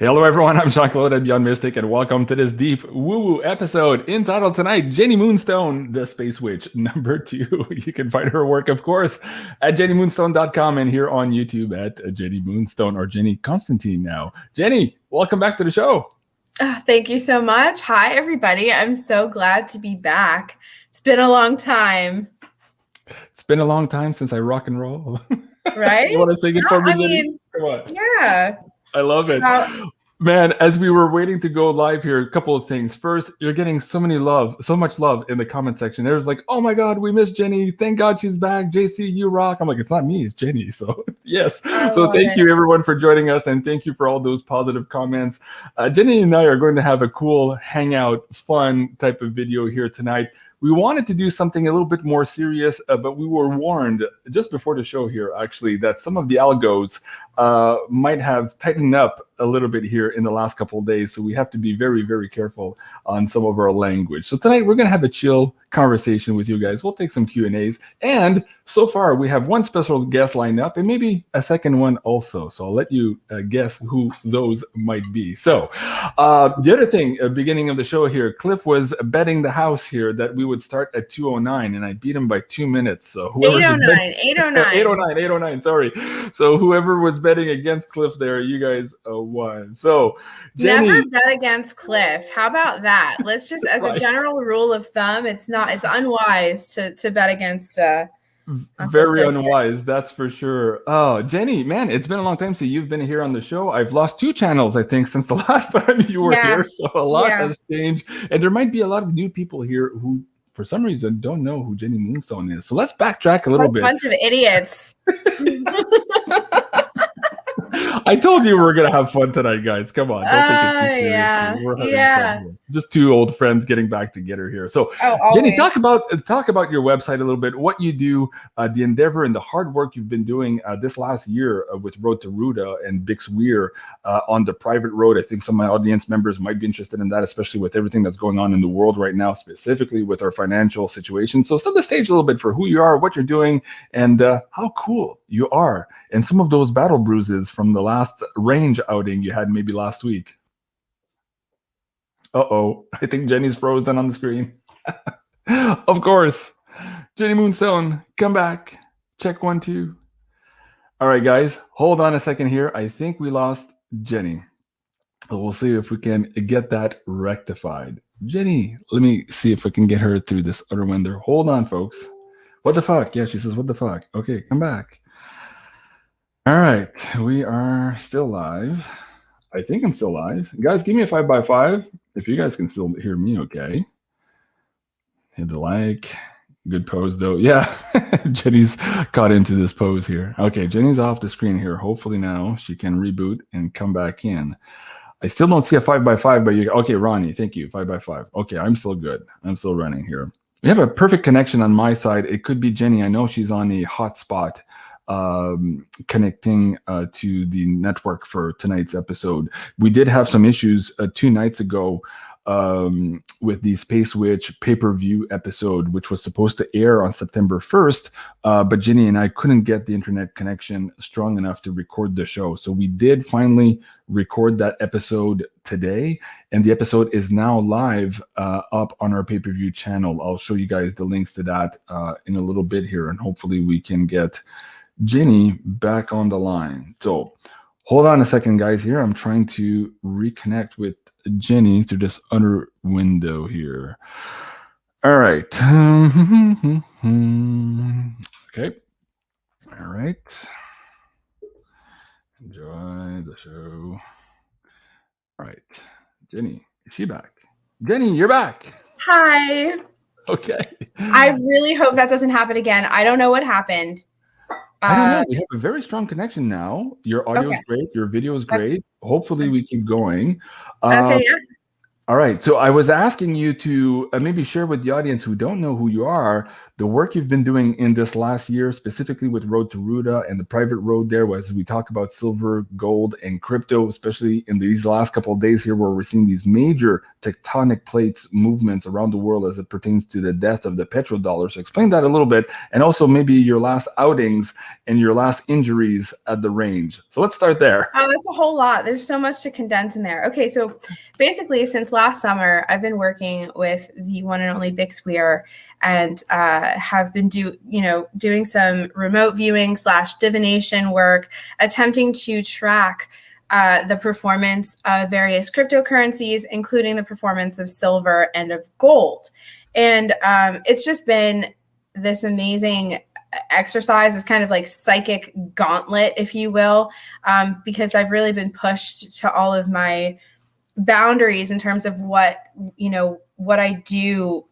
Hello everyone, I'm Jean-Claude BeyondMystic and welcome to this deep woo-woo episode entitled tonight, Jenny Moonstone, the Space Witch #2. You can find her work, of course, at jennymoonstone.com and here on YouTube at Jenny Moonstone or Jenny Constantine now. Jenny, welcome back to the show. Thank you so much. Hi, everybody. I'm so glad to be back. It's been a long time. It's been a long time since I rock and roll. Right? You want to sing it for me, Jenny? Come on. Yeah. I love it. Man, as we were waiting to go live here, a couple of things. First, you're getting so much love in the comment section. There's like, oh my God, we miss Jenny. Thank God she's back. JC, you rock. I'm like, it's not me, it's Jenny. So yes. So thank you everyone for joining us and thank you for all those positive comments. Jenny and I are going to have a cool hangout, fun type of video here tonight. We wanted to do something a little bit more serious, but we were warned just before the show here, actually, that some of the algos might have tightened up a little bit here in the last couple of days. So we have to be very, very careful on some of our language. So tonight we're going to have a chill conversation with you guys. We'll take some Q&As. And so far we have one special guest lined up and maybe a second one also. So I'll let you guess who those might be. So the other thing, beginning of the show here, Cliff was betting the house here that we would start at 2:09 and I beat him by 2 minutes. So whoever 8:09, sorry. So whoever was betting against Cliff there, you guys won. So Jenny, never bet against Cliff. How about that? Let's just, as a general rule of thumb, it's unwise to bet against very unwise, that's for sure. Oh, Jenny, man, it's been a long time since you've been here on the show. I've lost 2 channels, I think, since the last time you were here. So a lot has changed. And there might be a lot of new people here who, for some reason, don't know who Jenny Moonstone is. So let's backtrack a little bit. A bunch of idiots. I told you we were going to have fun tonight, guys. Come on. Don't take it too seriously. We're having fun here. Just 2 old friends getting back together here. So, Jenny, talk about your website a little bit, what you do, the endeavor and the hard work you've been doing this last year with Road to Ruta and Bix Weir on the private road. I think some of my audience members might be interested in that, especially with everything that's going on in the world right now, specifically with our financial situation. So set the stage a little bit for who you are, what you're doing, and how cool you are, and some of those battle bruises from the last range outing you had maybe last week. Uh-oh, I think Jenny's frozen on the screen. Of course. Jenny Moonstone, come back. Check 1, 2. All right, guys, hold on a second here. I think we lost Jenny. We'll see if we can get that rectified. Jenny, let me see if we can get her through this other window. Hold on, folks. What the fuck? Yeah, she says, what the fuck? Okay, come back. All right, we are still live. I think I'm still live. Guys, give me a 5x5 if you guys can still hear me okay. Hit the like. Good pose, though. Yeah, Jenny's caught into this pose here. Okay, Jenny's off the screen here. Hopefully now she can reboot and come back in. I still don't see a 5x5, but you... Okay, Ronnie, thank you. 5x5. Okay, I'm still good. I'm still running here. We have a perfect connection on my side. It could be Jenny. I know she's on a hotspot. Connecting to the network for tonight's episode. We did have some issues 2 nights ago with the Space Witch pay-per-view episode, which was supposed to air on September 1st, but Jenny and I couldn't get the internet connection strong enough to record the show. So we did finally record that episode today, and the episode is now live up on our pay-per-view channel. I'll show you guys the links to that in a little bit here, and hopefully we can get Jenny back on the line. So hold on a second, guys. Here I'm trying to reconnect with Jenny through this other window here. All right. Okay. All right. Enjoy the show. All right. Jenny, is she back? Jenny, you're back. Hi. Okay. I really hope that doesn't happen again. I don't know what happened. I don't know. We have a very strong connection now. Your audio is great. Your video is great. Hopefully we keep going. Okay, yeah. All right. So I was asking you to maybe share with the audience who don't know who you are, the work you've been doing in this last year, specifically with Road to Ruta and the private road there, as we talk about silver, gold, and crypto, especially in these last couple of days here, where we're seeing these major tectonic plates movements around the world as it pertains to the death of the petrodollar. So explain that a little bit, and also maybe your last outings and your last injuries at the range. So let's start there. Oh, that's a whole lot. There's so much to condense in there. Okay, so basically, since last summer, I've been working with the one and only Bix Weir, and have been doing some remote viewing / divination work, attempting to track the performance of various cryptocurrencies, including the performance of silver and of gold. And it's just been this amazing exercise. It's kind of like psychic gauntlet, if you will, because I've really been pushed to all of my boundaries in terms of what I do,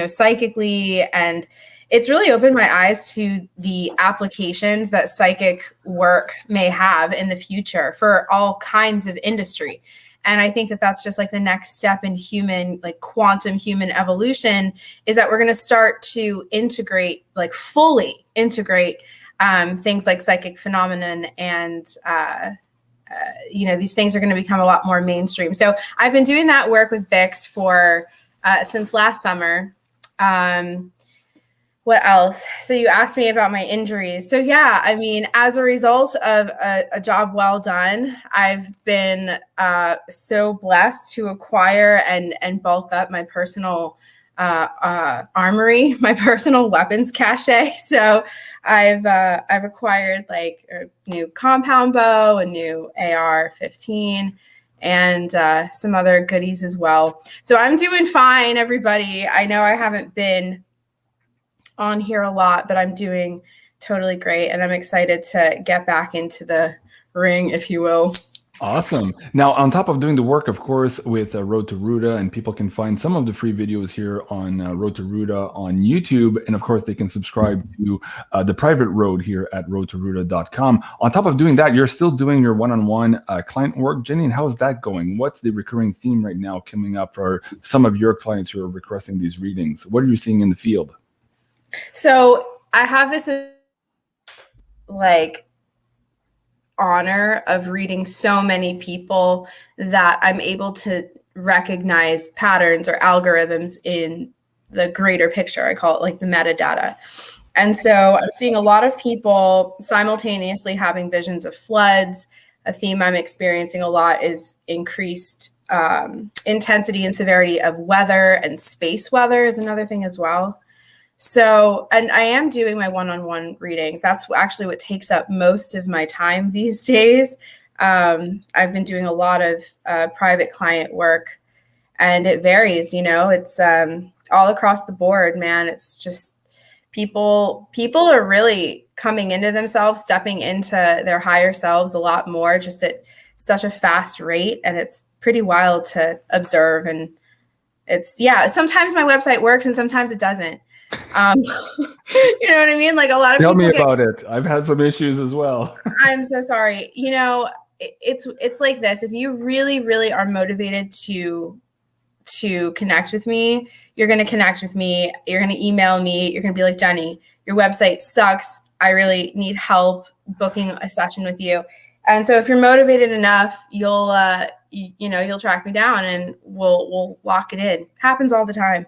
psychically. And it's really opened my eyes to the applications that psychic work may have in the future for all kinds of industry. And I think that that's just like the next step in human, like quantum human evolution, is that we're going to start to integrate, like fully integrate things like psychic phenomenon, and these things are going to become a lot more mainstream. So I've been doing that work with Bix for since last summer. What else? So you asked me about my injuries. So yeah, I mean, as a result of a job well done, I've been so blessed to acquire and bulk up my personal armory, my personal weapons cache. So I've acquired like a new compound bow, a new AR-15, and some other goodies as well. So I'm doing fine, everybody. I know I haven't been on here a lot, but I'm doing totally great, and I'm excited to get back into the ring, if you will. Awesome. Now, on top of doing the work, of course, with Road to Ruta, and people can find some of the free videos here on Road to Ruta on YouTube. And of course, they can subscribe to the private road here at roadtoruta.com. On top of doing that, you're still doing your one-on-one client work. Jenny, and how's that going? What's the recurring theme right now coming up for some of your clients who are requesting these readings? What are you seeing in the field? So I have this honor of reading so many people that I'm able to recognize patterns or algorithms in the greater picture. I call it like the metadata. And so I'm seeing a lot of people simultaneously having visions of floods. A theme I'm experiencing a lot is increased intensity and severity of weather, and space weather is another thing as well. So, and I am doing my one-on-one readings. That's actually what takes up most of my time these days. I've been doing a lot of private client work, and it varies, it's all across the board, man. It's just people are really coming into themselves, stepping into their higher selves a lot more, just at such a fast rate. And it's pretty wild to observe. And sometimes my website works and sometimes it doesn't. You know what I mean? Like a lot of people. Tell me get, about it. I've had some issues as well. I'm so sorry. It's like this. If you really, really are motivated to connect with me, you're going to connect with me. You're going to email me. You're going to be like, Jenny, your website sucks. I really need help booking a session with you. And so if you're motivated enough, you'll track me down and we'll lock it in. Happens all the time.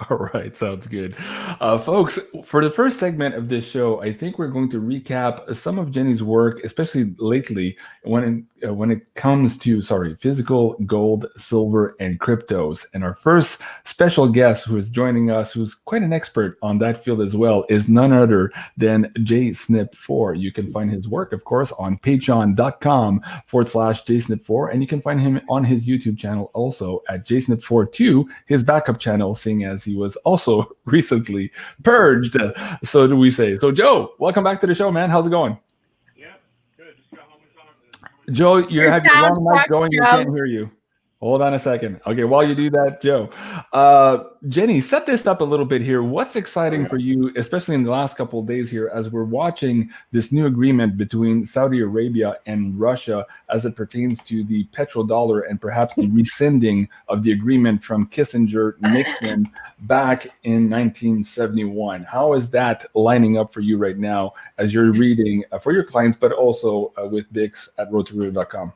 All right, sounds good. Folks, for the first segment of this show, I think we're going to recap some of Jenny's work, especially lately when it comes to, physical, gold, silver, and cryptos. And our first special guest who is joining us, who's quite an expert on that field as well, is none other than JSnip4. You can find his work, of course, on patreon.com/JSnip4, and you can find him on his YouTube channel also at JSnip42, his backup channel, seeing as he was also recently purged, so do we say. So Joe, welcome back to the show, man. How's it going? Yeah, good. Just got home and talking. Joe, you have your wrong mic going. We can't hear you. Hold on a second. Okay, while you do that, Joe, Jenny, set this up a little bit here. What's exciting for you, especially in the last couple of days here, as we're watching this new agreement between Saudi Arabia and Russia as it pertains to the petrodollar and perhaps the rescinding of the agreement from Kissinger-Nixon back in 1971? How is that lining up for you right now as you're reading for your clients, but also with Bix at roadtoruler.com?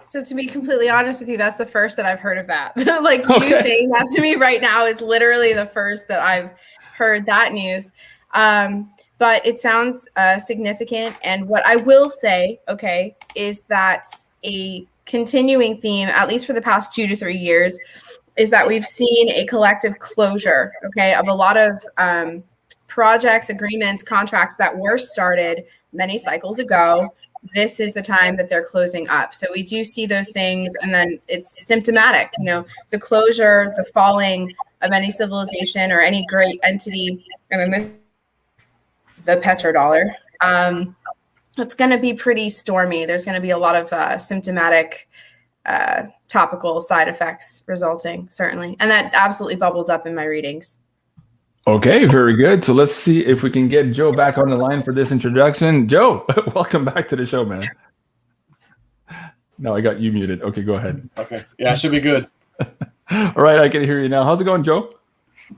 So to be completely honest with you, that's the first that I've heard of that. Like you saying that to me right now is literally the first that I've heard that news. But it sounds significant. And what I will say, okay, is that a continuing theme, at least for the past 2 to 3 years, is that we've seen a collective closure, okay, of a lot of projects, agreements, contracts that were started many cycles ago. This is the time that they're closing up. So we do see those things, and then it's symptomatic, you know, the closure, the falling of any civilization or any great entity, and then the petrodollar. It's going to be pretty stormy. There's going to be a lot of symptomatic topical side effects resulting, certainly. And that absolutely bubbles up in my readings. Okay, very good. So let's see if we can get Joe back on the line for this introduction. Joe, welcome back to the show, man. No, I got you muted. Okay, go ahead. Okay. Yeah, I should be good. All right, I can hear you now. How's it going, Joe?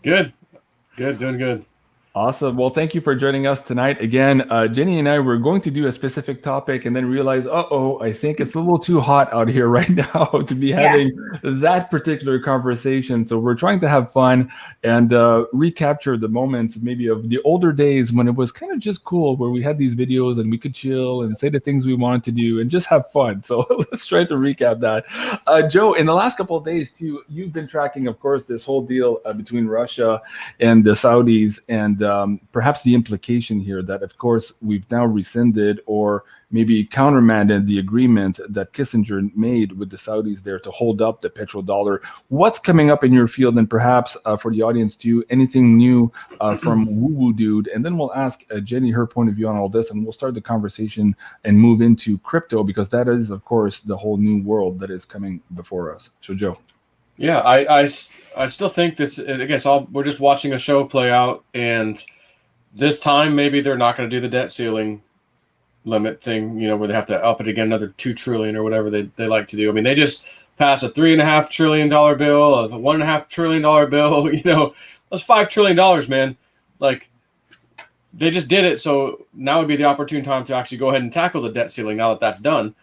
Good. Good, doing good. Awesome. Well, thank you for joining us tonight. Again, Jenny and I were going to do a specific topic and then realize, I think it's a little too hot out here right now to be having that particular conversation. So we're trying to have fun and recapture the moments maybe of the older days when it was kind of just cool, where we had these videos and we could chill and say the things we wanted to do and just have fun. So let's try to recap that. Joe, in the last couple of days too, you've been tracking, of course, this whole deal between Russia and the Saudis, and perhaps the implication here that, of course, we've now rescinded or maybe countermanded the agreement that Kissinger made with the Saudis there to hold up the petrodollar. What's coming up in your field, and perhaps for the audience too, anything new from Woo Woo Dude? And then we'll ask Jenny her point of view on all this, and we'll start the conversation and move into crypto, because that is, of course, the whole new world that is coming before us. So, Joe. Yeah, I still think this, I guess we're just watching a show play out, and this time maybe they're not going to do the debt ceiling limit thing, you know, where they have to up it again another $2 trillion or whatever they like to do. I mean, they just passed a $3.5 trillion bill, a $1.5 trillion bill, you know, that's $5 trillion, man. Like, they just did it, so now would be the opportune time to actually go ahead and tackle the debt ceiling now that that's done.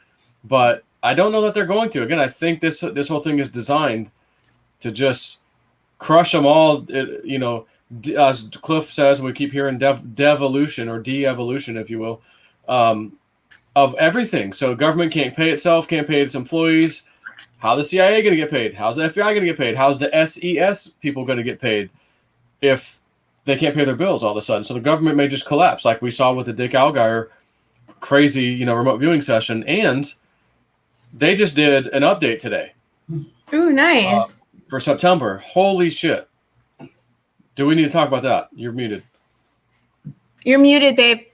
But I don't know that they're going to. Again, I think this whole thing is designed to just crush them all, you know, as Cliff says, and we keep hearing devolution or de-evolution, if you will, of everything. So government can't pay itself, can't pay its employees. How's the CIA going to get paid? How's the FBI going to get paid? How's the SES people going to get paid if they can't pay their bills all of a sudden? So the government may just collapse, like we saw with the Dick Allgaier crazy, you know, remote viewing session. And they just did an update today. Ooh, nice. For September. Holy shit. Do we need to talk about that? You're muted. You're muted, babe.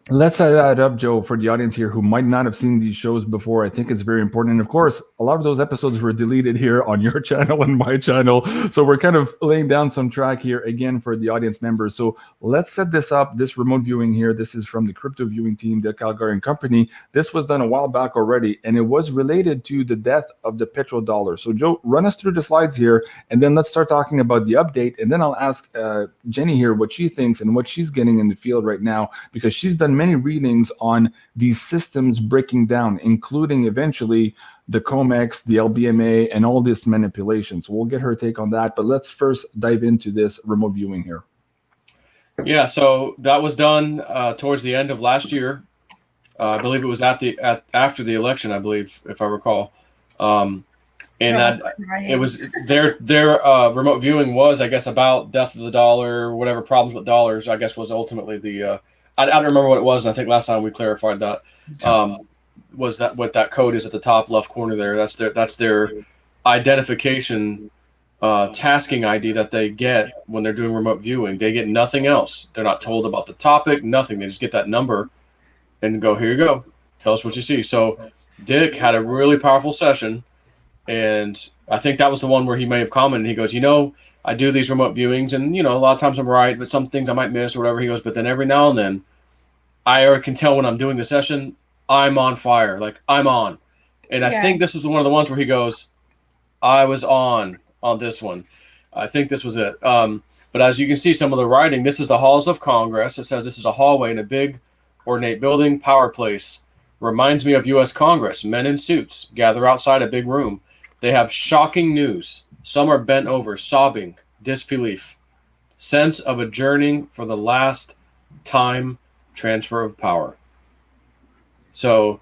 Let's set that up, Joe, for the audience here who might not have seen these shows before. I think it's very important. And of course, a lot of those episodes were deleted here on your channel and my channel. So we're kind of laying down some track here again for the audience members. So let's set this up. This remote viewing here, this is from the crypto viewing team, the Calgary Company. This was done a while back already, and it was related to the death of the petrodollar. So Joe, run us through the slides here, and then let's start talking about the update. And then I'll ask Jenny here what she thinks and what she's getting in the field right now, because she's done many readings on these systems breaking down, including eventually the COMEX, the LBMA, and all this manipulation. So we'll get her take on that. But let's first dive into this remote viewing here. Yeah, so that was done towards the end of last year. I believe it was after the election, I believe, if I recall. And that it was their remote viewing was, I guess, about death of the dollar, whatever problems with dollars, I guess, was ultimately the I don't remember what it was, and I think last time we clarified that. Was that what that code is at the top left corner there? That's their identification tasking ID that they get when they're doing remote viewing. They get nothing else. They're not told about the topic, nothing. They just get that number and go, here you go. Tell us what you see. So Dick had a really powerful session And I think that was the one where he may have commented. He goes, you know, I do these remote viewings, and you know, a lot of times I'm right, but some things I might miss or whatever. He goes, but then every now and then, I already can tell when I'm doing the session, I'm on fire, like I'm on. And I think this was one of the ones where he goes, I was on this one. I think this was it. But as you can see, some of the writing, this is the halls of Congress. It says this is a hallway in a big ornate building, power place. Reminds me of U.S. Congress. Men in suits gather outside a big room. They have shocking news. Some are bent over, sobbing, disbelief. Sense of adjourning for the last time transfer of power. So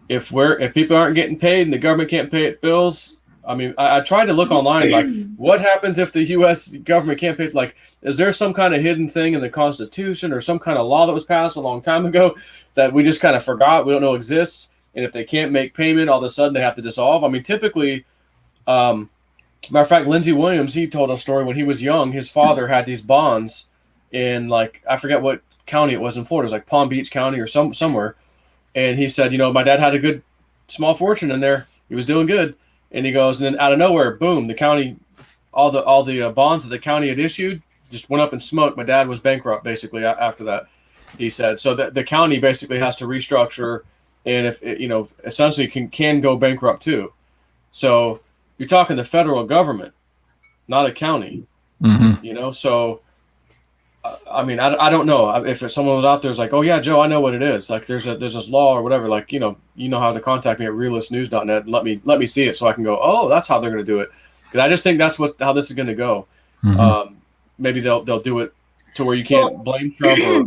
if people aren't getting paid and the government can't pay its bills, I mean, I tried to look online, like, what happens if the U.S. government can't pay? Like, is there some kind of hidden thing in the Constitution or some kind of law that was passed a long time ago that we just kind of forgot, we don't know exists? And if they can't make payment, all of a sudden they have to dissolve? I mean, typically, matter of fact, Lindsey Williams, he told a story when he was young. His father had these bonds in, like, I forget what county it was in Florida. It was like Palm Beach County or somewhere. And he said, you know, my dad had a good small fortune in there. He was doing good. And he goes, and then out of nowhere, boom, the county, all the bonds that the county had issued just went up in smoke. My dad was bankrupt basically after that, he said. So the county basically has to restructure, and if you know, essentially can go bankrupt too. So you're talking the federal government, not a county. Mm-hmm. You know, so I mean, I don't know if someone was out there is like, oh yeah, Joe, I know what it is. Like there's this law or whatever. Like you know how to contact me at realistnews.net and let me see it so I can go, oh, that's how they're going to do it. Because I just think that's how this is going to go. Mm-hmm. Maybe they'll do it to where you can't blame Trump. Or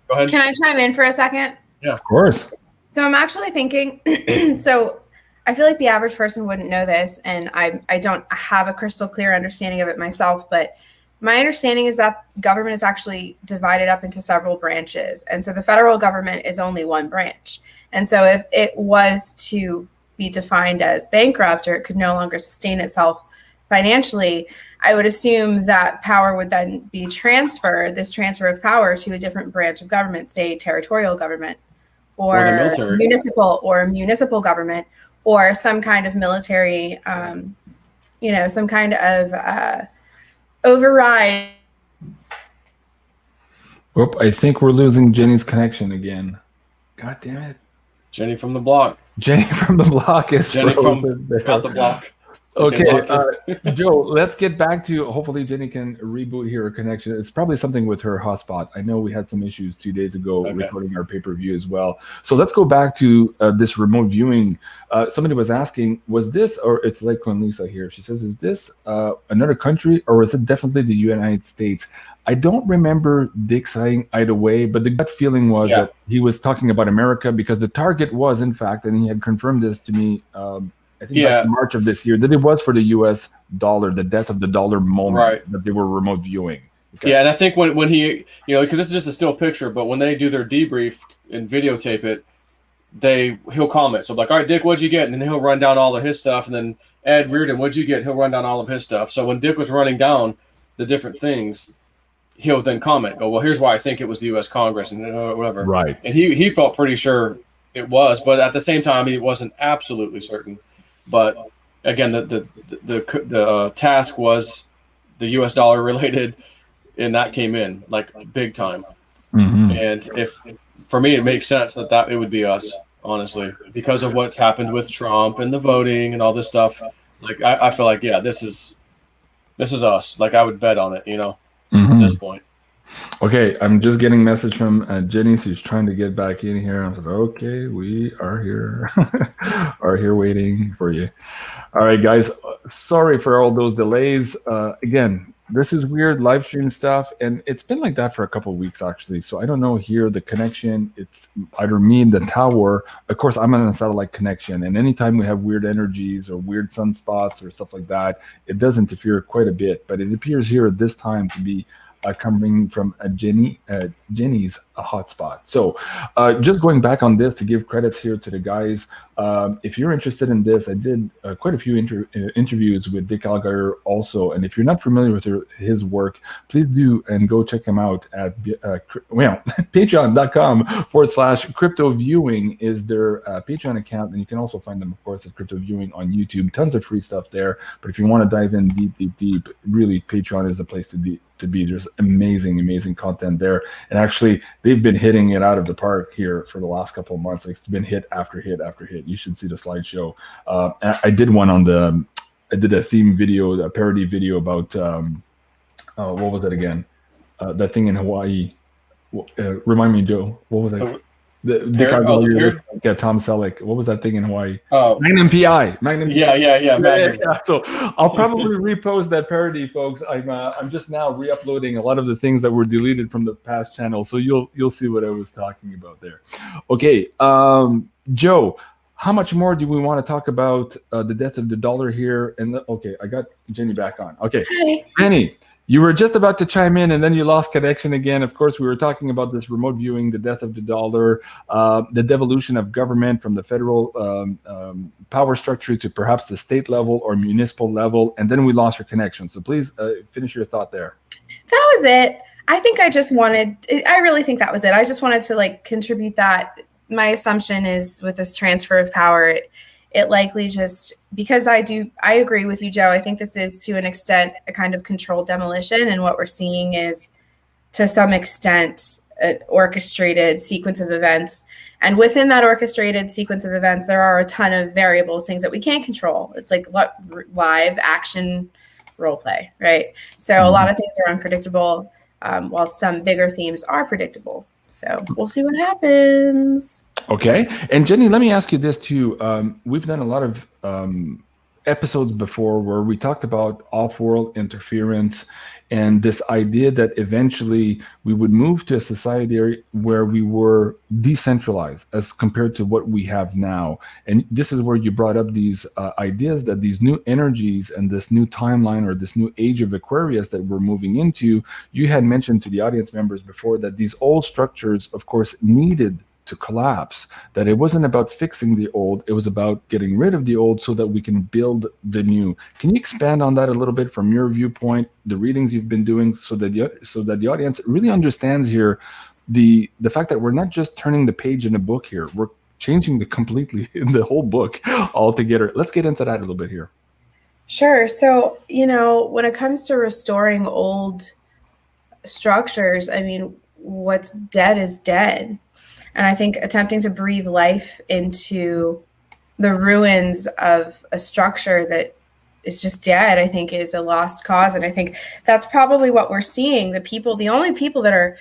go ahead. Can I chime in for a second? Yeah, of course. So I'm actually thinking. So I feel like the average person wouldn't know this, and I don't have a crystal clear understanding of it myself, but my understanding is that government is actually divided up into several branches. And so the federal government is only one branch. And so if it was to be defined as bankrupt or it could no longer sustain itself financially, I would assume that power would then be transferred, this transfer of power to a different branch of government, say territorial government or municipal government or some kind of military, some kind of override. Oop, I think we're losing Jenny's connection again. God damn it. Jenny from the block. Jenny from the block is Jenny from out the block. Okay, Joe, let's get back to, hopefully Jenny can reboot her connection. It's probably something with her hotspot. I know we had some issues 2 days ago recording our pay-per-view as well. So let's go back to this remote viewing. Somebody was asking, was this, or it's like when Lisa here, she says, is this another country or is it definitely the United States? I don't remember Dick saying either way, but the gut feeling was that he was talking about America because the target was, in fact, and he had confirmed this to me, I think back in March of this year, that it was for the U.S. dollar, the death of the dollar moment that they were remote viewing. Okay. Yeah, and I think when he, because this is just a still picture, but when they do their debrief and videotape it, he'll comment. So like, all right, Dick, what'd you get? And then he'll run down all of his stuff. And then Ed Reardon, what'd you get? He'll run down all of his stuff. So when Dick was running down the different things, he'll then comment, go, well, here's why I think it was the U.S. Congress and whatever. Right. And he felt pretty sure it was, but at the same time, he wasn't absolutely certain. But again, the task was the U.S. dollar related, and that came in like big time. Mm-hmm. And if for me, it makes sense that it would be us, honestly, because of what's happened with Trump and the voting and all this stuff. Like I feel like this is us. Like I would bet on it, at this point. Okay, I'm just getting a message from Jenny. She's trying to get back in here. I was like, okay, we are here, waiting for you. All right, guys, sorry for all those delays. Again, this is weird live stream stuff, and it's been like that for a couple of weeks, actually. So I don't know here, the connection, it's either me and the tower. Of course, I'm on a satellite connection, and anytime we have weird energies or weird sunspots or stuff like that, it does interfere quite a bit. But it appears here at this time to be coming from Jenny's hotspot. So just going back on this to give credits here to the guys. If you're interested in this, I did quite a few interviews with Dick Algar also. And if you're not familiar with his work, please do and go check him out at patreon.com/crypto viewing is their Patreon account. And you can also find them, of course, at Crypto Viewing on YouTube. Tons of free stuff there. But if you want to dive in deep, really, Patreon is the place to be. There's amazing content there, and actually they've been hitting it out of the park here for the last couple of months. Like, it's been hit after hit after hit. You should see the slideshow. I did one I did a theme video, a parody video about what was it again? That thing in Hawaii. Remind me, Joe. What was that? Tom Selleck. What was that thing in Hawaii? Oh, Magnum PI. Yeah. So I'll probably repost that parody, folks. I'm just now re-uploading a lot of the things that were deleted from the past channel, so you'll see what I was talking about there. Okay, Joe, how much more do we want to talk about the death of the dollar here? And okay, I got Jenny back on. Okay, hi. Jenny. You were just about to chime in, and then you lost connection again. Of course, we were talking about this remote viewing, the death of the dollar, the devolution of government from the federal power structure to perhaps the state level or municipal level, and then we lost your connection. So please finish your thought there. That was it. I really think that was it. I just wanted to contribute that. My assumption is with this transfer of power, it likely just, because I agree with you, Joe. I think this is to an extent a kind of controlled demolition. And what we're seeing is to some extent an orchestrated sequence of events. And within that orchestrated sequence of events, there are a ton of variables, things that we can't control. It's like live action role play, right? So a lot of things are unpredictable, while some bigger themes are predictable. So we'll see what happens. Okay. And Jenny, let me ask you this too. We've done a lot of episodes before where we talked about off-world interference and this idea that eventually we would move to a society where we were decentralized as compared to what we have now. And this is where you brought up these ideas that these new energies and this new timeline or this new age of Aquarius that we're moving into, you had mentioned to the audience members before that these old structures, of course, needed to collapse, that it wasn't about fixing the old, it was about getting rid of the old so that we can build the new. Can you expand on that a little bit from your viewpoint, the readings you've been doing, so that the audience really understands here the fact that we're not just turning the page in a book here, we're changing the whole book altogether. Let's get into that a little bit here. Sure. So, when it comes to restoring old structures, I mean, what's dead is dead. And I think attempting to breathe life into the ruins of a structure that is just dead, I think, is a lost cause. And I think that's probably what we're seeing. The only people that are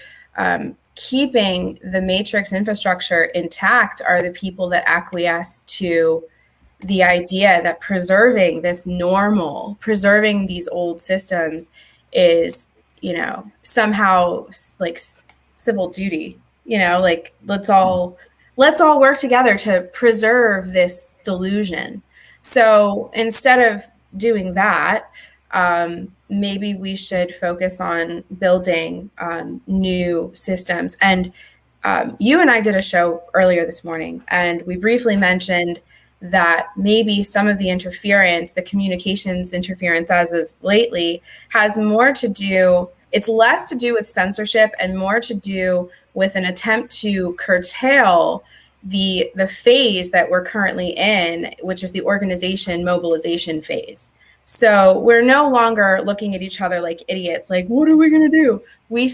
keeping the matrix infrastructure intact are the people that acquiesce to the idea that preserving this normal, preserving these old systems is, somehow like civil duty. Let's all work together to preserve this delusion. So instead of doing that, maybe we should focus on building new systems. And you and I did a show earlier this morning, and we briefly mentioned that maybe some of the interference, the communications interference as of lately, has more to do, it's less to do with censorship and more to do with an attempt to curtail the phase that we're currently in, which is the organization mobilization phase. So we're no longer looking at each other like idiots, like, what are we going to do? We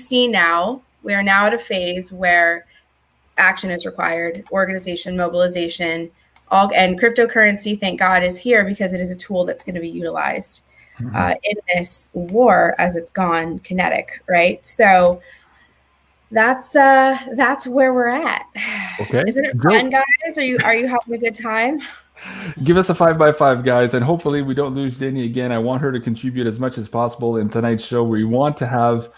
are now at a phase where action is required, organization, mobilization, and cryptocurrency, thank God, is here because it is a tool that's going to be utilized in this war as it's gone kinetic, right? So that's where we're at. Okay. Isn't it fun, guys? Are you having a good time? Give us a 5x5, guys, and hopefully we don't lose Jenny again. I want her to contribute as much as possible in tonight's show. We want to have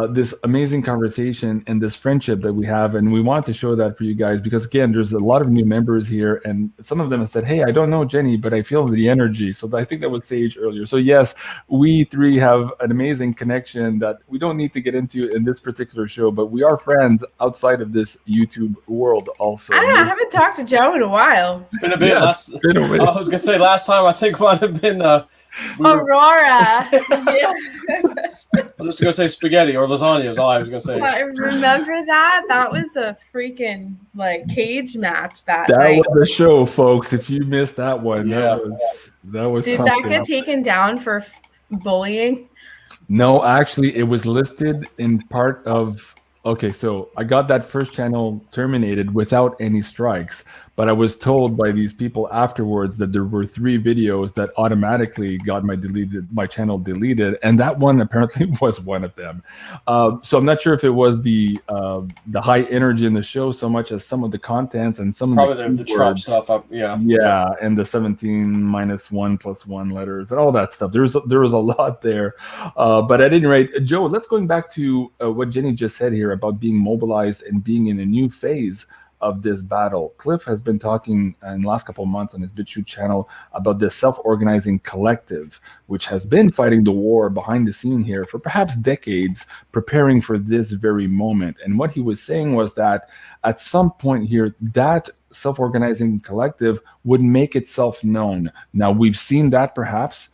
this amazing conversation and this friendship that we have. And we want to show that for you guys because, again, there's a lot of new members here. And some of them have said, hey, I don't know Jenny, but I feel the energy. So I think that was Sage earlier. So yes, we three have an amazing connection that we don't need to get into in this particular show, but we are friends outside of this YouTube world also. I don't know. I haven't talked to Joe in a while. It's been a bit. Yeah, I was going to say last time I think might have been... Aurora. Yeah. I'm just gonna say spaghetti or lasagna is all I was gonna say. I remember that. That was a freaking like cage match that night. night. Was the show, folks. If you missed that one, yeah, that was. Did that get taken down for bullying? No, actually, it was listed in part of. Okay, so I got that first channel terminated without any strikes, but I was told by these people afterwards that there were 3 videos that automatically got my channel deleted, and that one apparently was one of them. So I'm not sure if it was the high energy in the show so much as some of the contents and some probably of the trap stuff up, yeah, and the 17 minus 1 plus 1 letters and all that stuff. There was a lot there, but at any rate, Joe, let's going back to what Jenny just said here about being mobilized and being in a new phase of this battle. Cliff has been talking in the last couple of months on his BitChute channel about this self-organizing collective, which has been fighting the war behind the scene here for perhaps decades, preparing for this very moment. And what he was saying was that at some point here, that self-organizing collective would make itself known. Now, we've seen that perhaps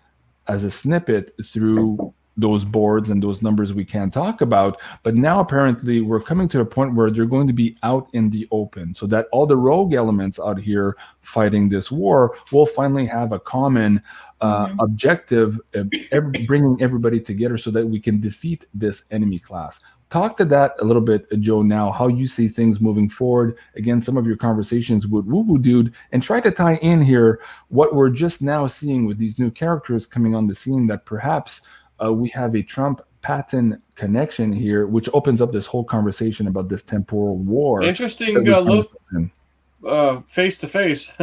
as a snippet through those boards and those numbers we can't talk about, but now apparently we're coming to a point where they're going to be out in the open, so that all the rogue elements out here fighting this war will finally have a common objective, bringing everybody together so that we can defeat this enemy class. Talk to that a little bit, Joe, now, how you see things moving forward. Again, some of your conversations with Woo Woo Dude, and try to tie in here what we're just now seeing with these new characters coming on the scene, that perhaps we have a Trump-Patton connection here, which opens up this whole conversation about this temporal war. Interesting look face-to-face.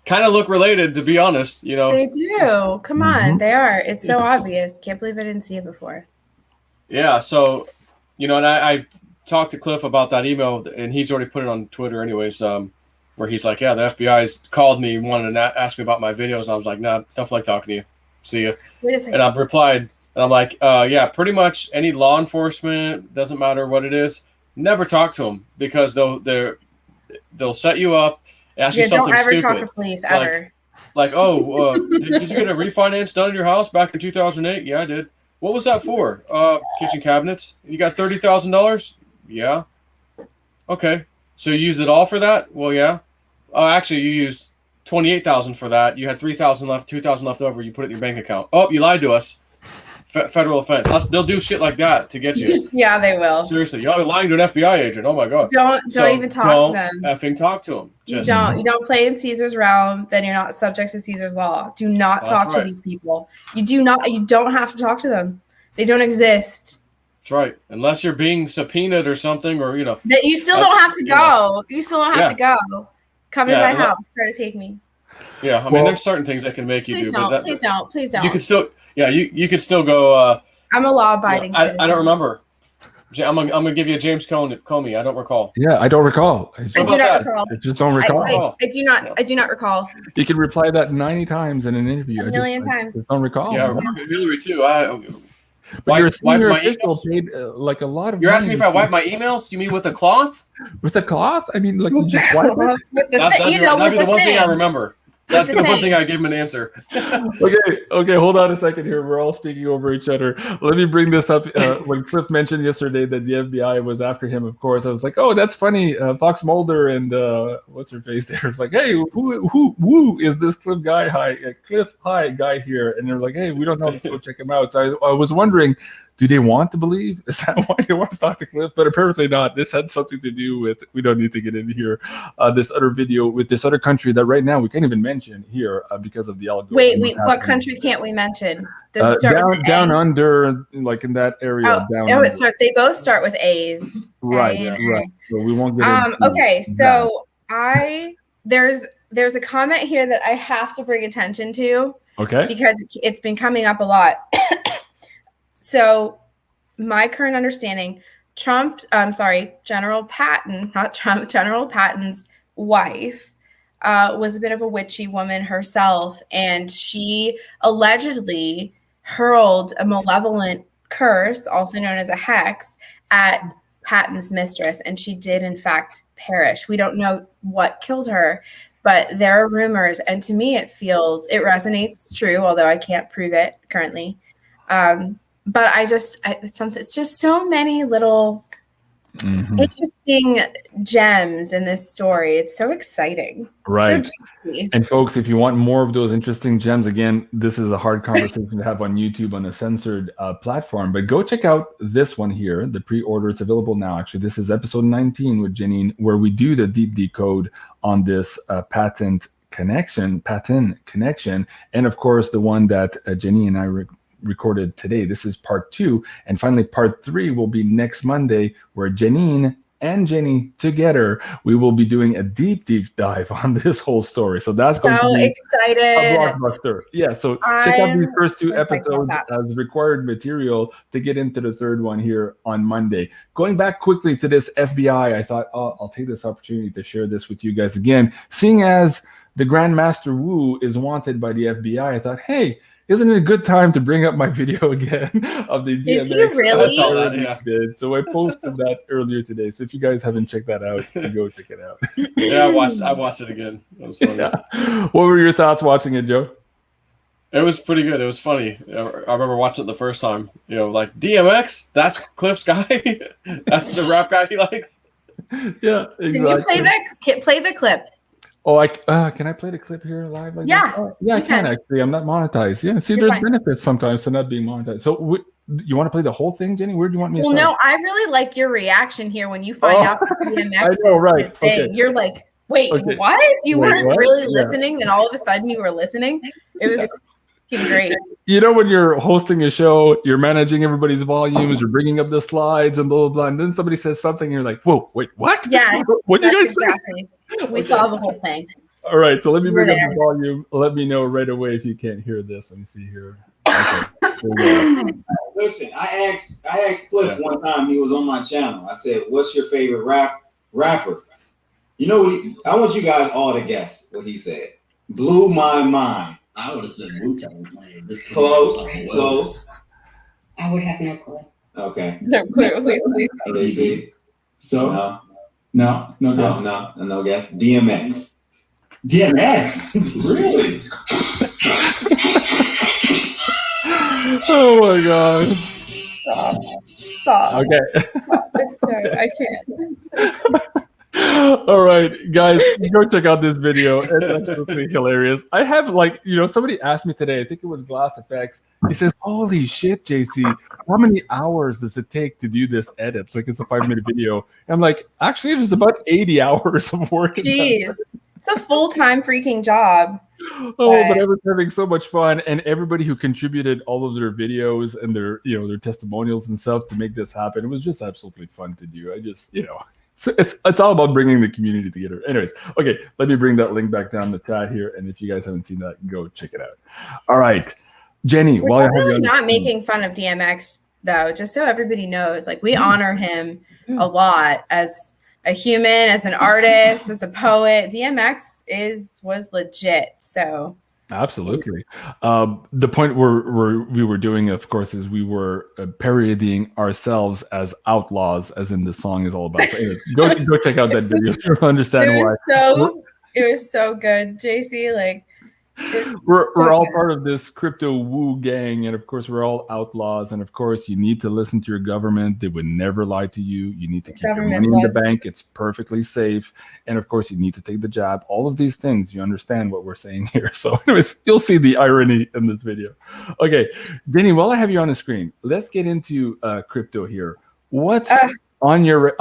Kind of look related, to be honest. You know, they do. Come on, they are. It's so obvious. Can't believe I didn't see it before. Yeah, so, you know, and I talked to Cliff about that email, and he's already put it on Twitter anyways, where he's like, yeah, the FBI's called me, wanted to ask me about my videos, and I was like, nah, don't feel like talking to you. See ya. Wait a second. And I replied, and I'm like, yeah, pretty much any law enforcement, doesn't matter what it is, never talk to them, because they'll set you up, ask you something stupid. Don't ever talk to police, ever. Like did you get a refinance done in your house back in 2008? Yeah, I did. What was that for? Kitchen cabinets. You got $30,000? Yeah. Okay. So you used it all for that? Well, yeah. Actually, you used $28,000 for that. You had $3,000 left, $2,000 left over. You put it in your bank account. Oh, you lied to us. Federal offense. They'll do shit like that to get you. Yeah, they will. Seriously, y'all lying to an FBI agent. Oh my god. Don't even talk to them. Effing talk to them. You don't play in Caesar's realm. Then you're not subject to Caesar's law. Do not talk to these people. You don't have to talk to them. They don't exist. That's right. Unless you're being subpoenaed or something, or that you still don't have to go. You still don't have to go. Come in my house. Try to take me. Yeah, I mean, there's certain things that can make you please do. Don't, please don't. You could still, you could still go. I'm a law-abiding citizen. I don't remember. I'm gonna give you a James Comey. I don't recall. Yeah, I don't recall. I do not recall. I just don't recall. I do not. I do not recall. You can reply that 90 times in an interview. A million times. I just don't recall. Yeah, Hillary too. But you're saying your official paid like a lot of. You're asking me if I wipe my emails? Do you mean with a cloth? With a cloth? I mean, like you just wipe it. That'd be the one thing I remember. That's the one thing I give him an answer. Okay, hold on a second here. We're all speaking over each other. Let me bring this up. When Cliff mentioned yesterday that the FBI was after him, of course, I was like, oh, that's funny. Fox Mulder and what's her face there? It's like, hey, who is this Cliff High guy here? And they're like, hey, we don't know. Let's go check him out. So I was wondering, do they want to believe? Is that why they want to talk to Cliff? But apparently not. This had something to do with, we don't need to get into here, this other video with this other country that right now we can't even mention here because of the algorithm. Wait, what country can't we mention? Does it start down under, like in that area. They both start with A's. Right. So we won't get into okay, so there's a comment here that I have to bring attention to. Okay. Because it's been coming up a lot. So my current understanding, General Patton, not Trump, General Patton's wife was a bit of a witchy woman herself, and she allegedly hurled a malevolent curse, also known as a hex, at Patton's mistress, and she did in fact perish. We don't know what killed her, but there are rumors, and to me it resonates true, although I can't prove it currently. But it's just so many little interesting gems in this story. It's so exciting. Right. So juicy. And folks, if you want more of those interesting gems, again, this is a hard conversation to have on YouTube on a censored platform, but go check out this one here, the pre-order. It's available now. Actually, this is episode 19 with Janine, where we do the deep decode on this patent connection. And of course, the one that Janine and I recorded today. This is part 2. And finally, part 3 will be next Monday, where Janine and Jenny together, we will be doing a deep dive on this whole story. So that's going to be excited. A blockbuster. Yeah, so check out these first 2 episodes as required material to get into the third one here on Monday. Going back quickly to this FBI, I thought, I'll take this opportunity to share this with you guys again. Seeing as the Grandmaster Wu is wanted by the FBI, I thought, hey, isn't it a good time to bring up my video again of the DMX? Is he really? I saw that, yeah. Did. So I posted that earlier today. So if you guys haven't checked that out, go check it out. Yeah, I watched it again. It was funny. Yeah. What were your thoughts watching it, Joe? It was pretty good. It was funny. I remember watching it the first time. You know, like DMX, that's Cliff's guy. That's the rap guy he likes. Yeah, exactly. Can you play the clip? Oh, can I play the clip here live? Like Yeah. this? Oh, yeah, I can actually. I'm not monetized. Yeah, see, there's benefits sometimes to not being monetized. So you want to play the whole thing, Jenny? Where do you want me to start? No, I really like your reaction here when you find out that DMX I know, right. is his thing. Okay. You're like, wait, what? You weren't what? really listening, then all of a sudden you were listening? It was fucking great. You know, when you're hosting a show, you're managing everybody's volumes, you're bringing up the slides and blah, blah, blah, and then somebody says something, and you're like, whoa, wait, what? Yes. What did you guys say? We saw the whole thing. All right, so let me bring up the volume. Let me know right away if you can't hear this. Let me see here. Okay. Listen, I asked Cliff one time. He was on my channel. I said, "What's your favorite rapper?" You know what? I want you guys all to guess what he said. Blew my mind. I would have said Wu-Tang Clan. Close. I would have no clue. Okay. No clue, please. So no guess. DMX. DMX? Really? Oh my god. Stop. Okay. It's I can't. All right, guys, go check out this video. It's absolutely hilarious. I have somebody asked me today, I think it was Glass Effects. He says, holy shit, JC, how many hours does it take to do this edit? It's like it's a 5-minute video. And I'm like, actually, there's about 80 hours of work. Jeez. It's a full-time freaking job. But I was having so much fun, and everybody who contributed all of their videos and their testimonials and stuff to make this happen, it was just absolutely fun to do. I just, so it's all about bringing the community together. Anyways, okay, let me bring that link back down the chat here, and if you guys haven't seen that, go check it out. All right, Jenny, we're really not making fun of DMX though, just so everybody knows. Like, we honor him a lot as a human, as an artist, as a poet. DMX was legit. So absolutely. The point we were doing, of course, is we were parodying ourselves as outlaws, as in the song is all about. So anyway, go check out that video to understand why. It was so good, JC. Like, we're all part of this crypto woo gang, and of course we're all outlaws, and of course you need to listen to your government. They would never lie to you. You need to keep your money in the bank. It's perfectly safe. And of course you need to take the jab. All of these things, you understand what we're saying here. So anyways, you'll see the irony in this video. Okay, Jenny, while I have you on the screen, let's get into crypto here. What's on your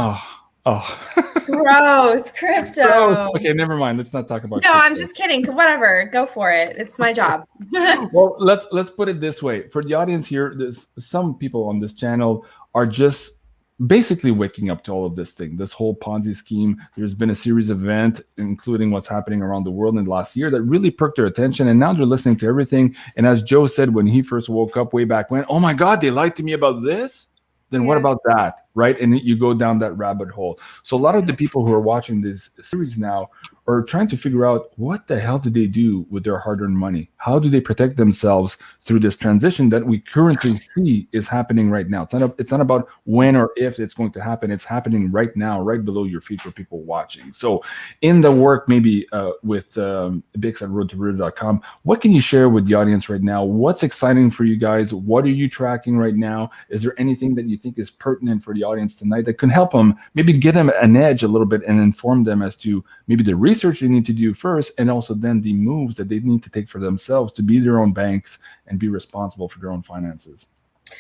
gross crypto. Gross. Okay, never mind. Let's not talk about No, crypto. I'm just kidding. Whatever. Go for it. It's my job. Well, let's put it this way. For the audience here, some people on this channel are just basically waking up to all of this thing, this whole Ponzi scheme. There's been a series of events, including what's happening around the world in the last year, that really perked their attention, and now they're listening to everything. And as Joe said when he first woke up way back when, oh my God, they lied to me about this. then what about that, right? And you go down that rabbit hole. So a lot of the people who are watching this series now are trying to figure out what the hell do they do with their hard-earned money? How do they protect themselves through this transition that we currently see is happening right now? It's not about when or if it's going to happen. It's happening right now, right below your feet for people watching. So in the work, maybe with Bix at roadtoruler.com, what can you share with the audience right now? What's exciting for you guys? What are you tracking right now? Is there anything that you think is pertinent for the audience tonight that can help them, maybe get them an edge a little bit and inform them as to maybe the research they need to do first, and also then the moves that they need to take for themselves to be their own banks and be responsible for their own finances?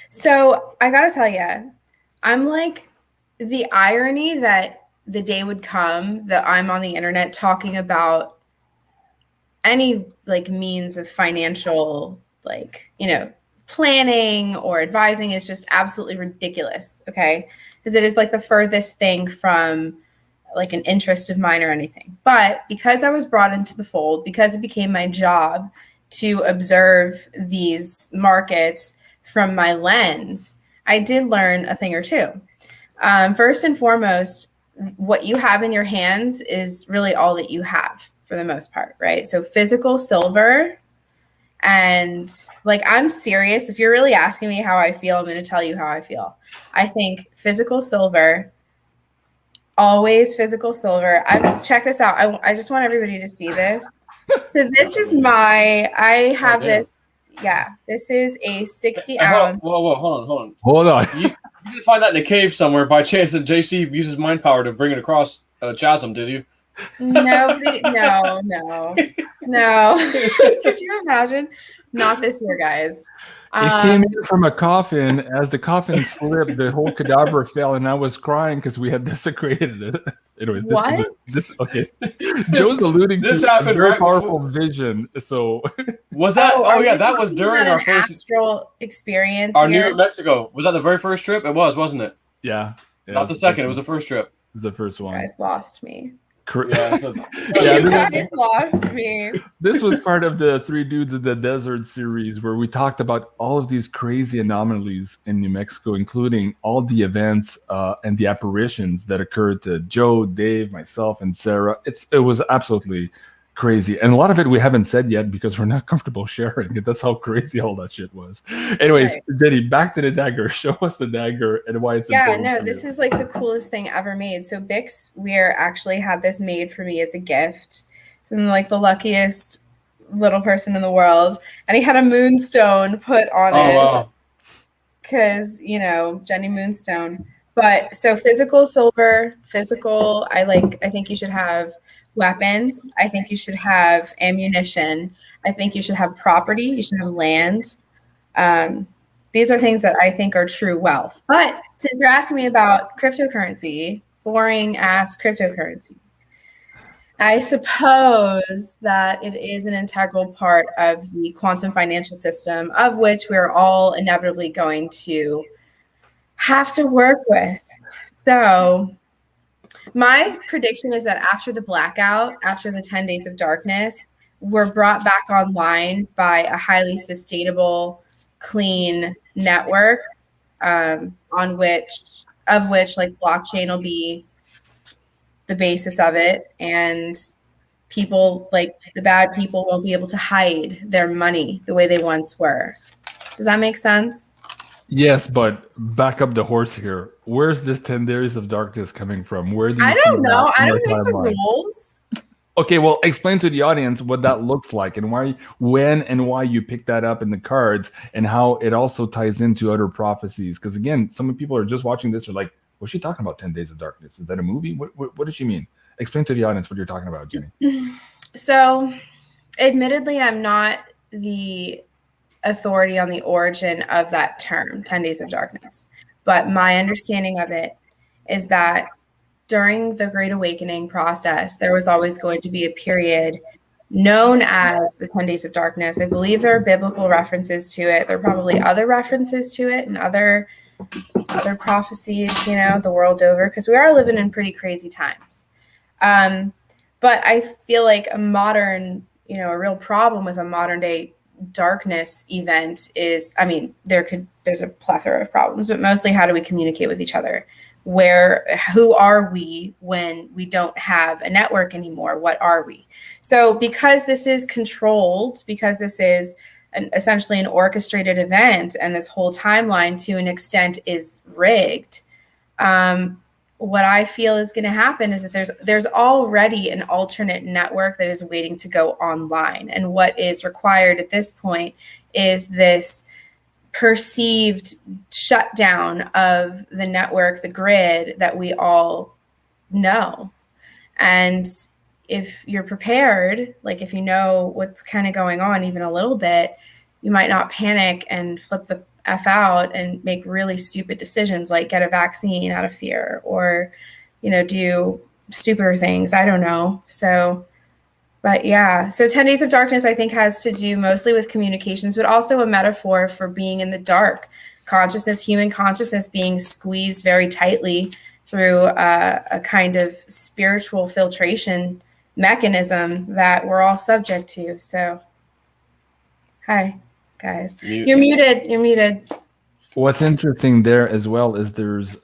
So I gotta tell you, I'm like, the irony that the day would come that I'm on the internet talking about any like means of financial, like, you know, planning or advising is just absolutely ridiculous. Okay. Because it is like the furthest thing from like an interest of mine or anything. But because I was brought into the fold, because it became my job to observe these markets from my lens, I did learn a thing or two. First and foremost, what you have in your hands is really all that you have for the most part, right? So physical silver, and like, I'm serious. If you're really asking me how I feel, I'm going to tell you how I feel. I think physical silver, always physical silver. Check this out. I just want everybody to see this. So this is I have this. Yeah, this is a 60 ounce. Whoa, hold on. You didn't find that in a cave somewhere by chance that JC uses mind power to bring it across a chasm, did you? No. Could you imagine? Not this year, guys. It came in from a coffin. As the coffin slipped, the whole cadaver fell, and I was crying because we had desecrated it. Anyways, this okay. Joe's alluding to a very powerful vision. So was that? Oh yeah, that was during our first astral experience. Our New York, Mexico. Was that the very first trip? It was, wasn't it? Yeah. Not the second. It was the first trip. It was the first one. You guys lost me. Yeah, so, you guys lost me. This was part of the Three Dudes in the Desert series where we talked about all of these crazy anomalies in New Mexico, including all the events and the apparitions that occurred to Joe, Dave, myself, and Sarah. It was absolutely crazy. And a lot of it we haven't said yet because we're not comfortable sharing it. That's how crazy all that shit was. Anyways, right. Jenny, back to the dagger. Show us the dagger and why it's important. Yeah, no, this is like the coolest thing ever made. So Bix Weir actually had this made for me as a gift. So I'm like the luckiest little person in the world. And he had a moonstone put on it. Wow. Because, you know, Jenny Moonstone. But so physical silver, physical, I think you should have weapons. I think you should have ammunition. I think you should have property. You should have land. These are things that I think are true wealth. But since you're asking me about cryptocurrency, boring ass cryptocurrency, I suppose that it is an integral part of the quantum financial system, of which we're all inevitably going to have to work with. So my prediction is that after the blackout, after the 10 days of darkness, we're brought back online by a highly sustainable, clean network, of which like blockchain will be the basis of it, and people, like the bad people, won't be able to hide their money the way they once were. Does that make sense? Yes, but back up the horse here. Where's this 10 days of darkness coming from? Where do you I don't know. I don't make the rules. Okay, well, explain to the audience what that looks like and why you picked that up in the cards and how it also ties into other prophecies. Because again, some people are just watching this are like, what's she talking about 10 days of darkness? Is that a movie? What does she mean? Explain to the audience what you're talking about, Jenny. So, admittedly, I'm not the authority on the origin of that term, 10 days of darkness. But my understanding of it is that during the Great Awakening process, there was always going to be a period known as the 10 days of darkness. I believe there are biblical references to it. There are probably other references to it and other prophecies, you know, the world over, because we are living in pretty crazy times. But I feel like a real problem with a modern day darkness event is, I mean, there's a plethora of problems, but mostly how do we communicate with each other? Who are we when we don't have a network anymore? What are we? So because this is controlled, because this is essentially an orchestrated event, and this whole timeline to an extent is rigged, what I feel is going to happen is that there's already an alternate network that is waiting to go online. And what is required at this point is this perceived shutdown of the network, the grid that we all know. And if you're prepared, like if you know what's kind of going on even a little bit, you might not panic and flip the F out and make really stupid decisions like get a vaccine out of fear or, do stupider things. I don't know. So, but yeah. So 10 Days of Darkness, I think, has to do mostly with communications, but also a metaphor for being in the dark. Consciousness, human consciousness being squeezed very tightly through a kind of spiritual filtration mechanism that we're all subject to. So, hi. Guys, you're muted. What's interesting there as well is there's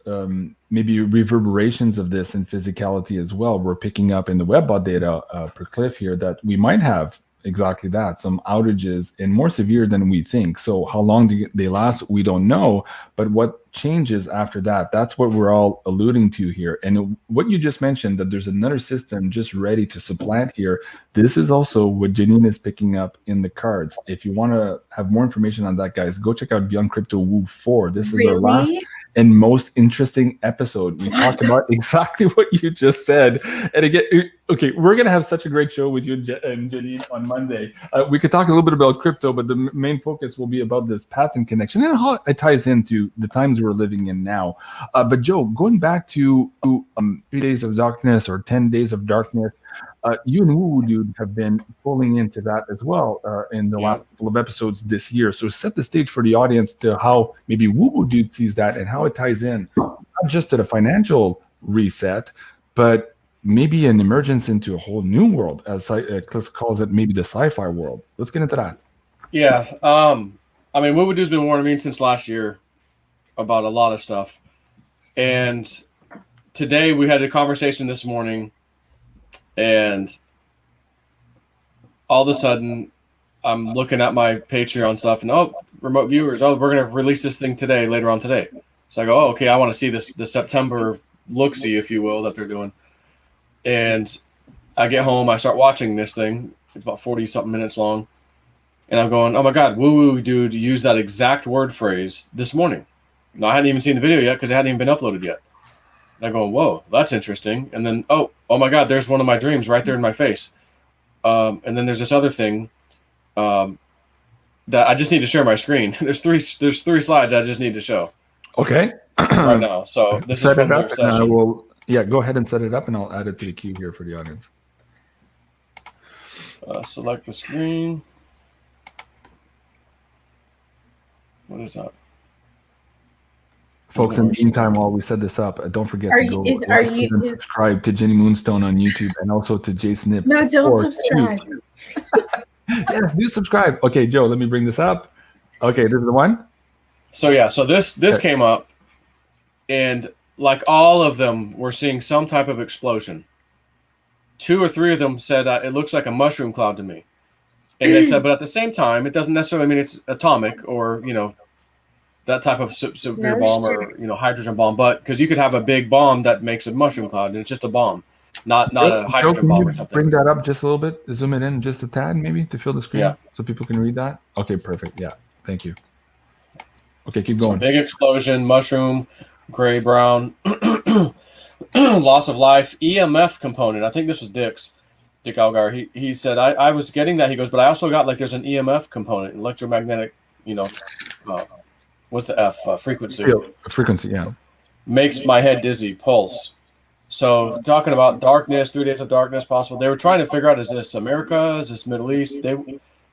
maybe reverberations of this in physicality as well. We're picking up in the webbot data per Cliff here that we might have exactly that, some outages, and more severe than we think. So how long do they last? We don't know. But what changes after that? That's what we're all alluding to here. And what you just mentioned, that there's another system just ready to supplant here. This is also what Janine is picking up in the cards. If you want to have more information on that, guys, go check out Beyond Crypto Woo 4. This is our last and most interesting episode. We talked about exactly what you just said. And again, okay, we're going to have such a great show with you and Janine on Monday. We could talk a little bit about crypto, but the main focus will be about this pattern connection and how it ties into the times we're living in now. But Joe, going back to 3 Days of Darkness or 10 Days of Darkness, you and Woo Dude have been pulling into that as well in the last couple of episodes this year. So set the stage for the audience to how maybe Woo Dude sees that and how it ties in, not just to the financial reset, but maybe an emergence into a whole new world, as Cliff calls it, maybe the sci-fi world. Let's get into that. Yeah. I mean, Woo Dude's been warning me since last year about a lot of stuff. And today we had a conversation this morning, and all of a sudden I'm looking at my Patreon stuff and, remote viewers, we're going to release this thing today, later on today. So I go, okay, I want to see the September look-see, if you will, that they're doing. And I get home, I start watching this thing. It's about 40-something minutes long. And I'm going, oh my God, Woo Dude used that exact word phrase this morning. No, I hadn't even seen the video yet because it hadn't even been uploaded yet. And I go, whoa, that's interesting. And then, oh my God, there's one of my dreams right there in my face. And then there's this other thing that I just need to share my screen. There's three slides I just need to show. Okay. Right now. So this is from their session. I will, go ahead and set it up, and I'll add it to the queue here for the audience. Select the screen. What is that? Folks, in the meantime, while we set this up, don't forget to go subscribe to Jenny Moonstone on YouTube and also to Jay Snip. No, don't subscribe. Yes, do subscribe. Okay, Joe, let me bring this up. Okay, this is the one? So this came up, and like all of them, we're seeing some type of explosion. 2 or 3 of them said it looks like a mushroom cloud to me. And they said, but at the same time, it doesn't necessarily mean it's atomic or, that type of severe bomb or hydrogen bomb, but because you could have a big bomb that makes a mushroom cloud and it's just a bomb, not a hydrogen bomb or something. Bring that up just a little bit, zoom it in just a tad maybe to fill the screen so people can read that. Okay, perfect. Yeah, thank you. Okay, keep going. So big explosion, mushroom, gray, brown, loss of life, EMF component. I think this was Dick Algar. He said, I was getting that. He goes, but I also got there's an EMF component, electromagnetic, what's the F? Frequency. Frequency, yeah. Makes my head dizzy, pulse. So talking about darkness, 3 days of darkness possible. They were trying to figure out, is this America? Is this Middle East? They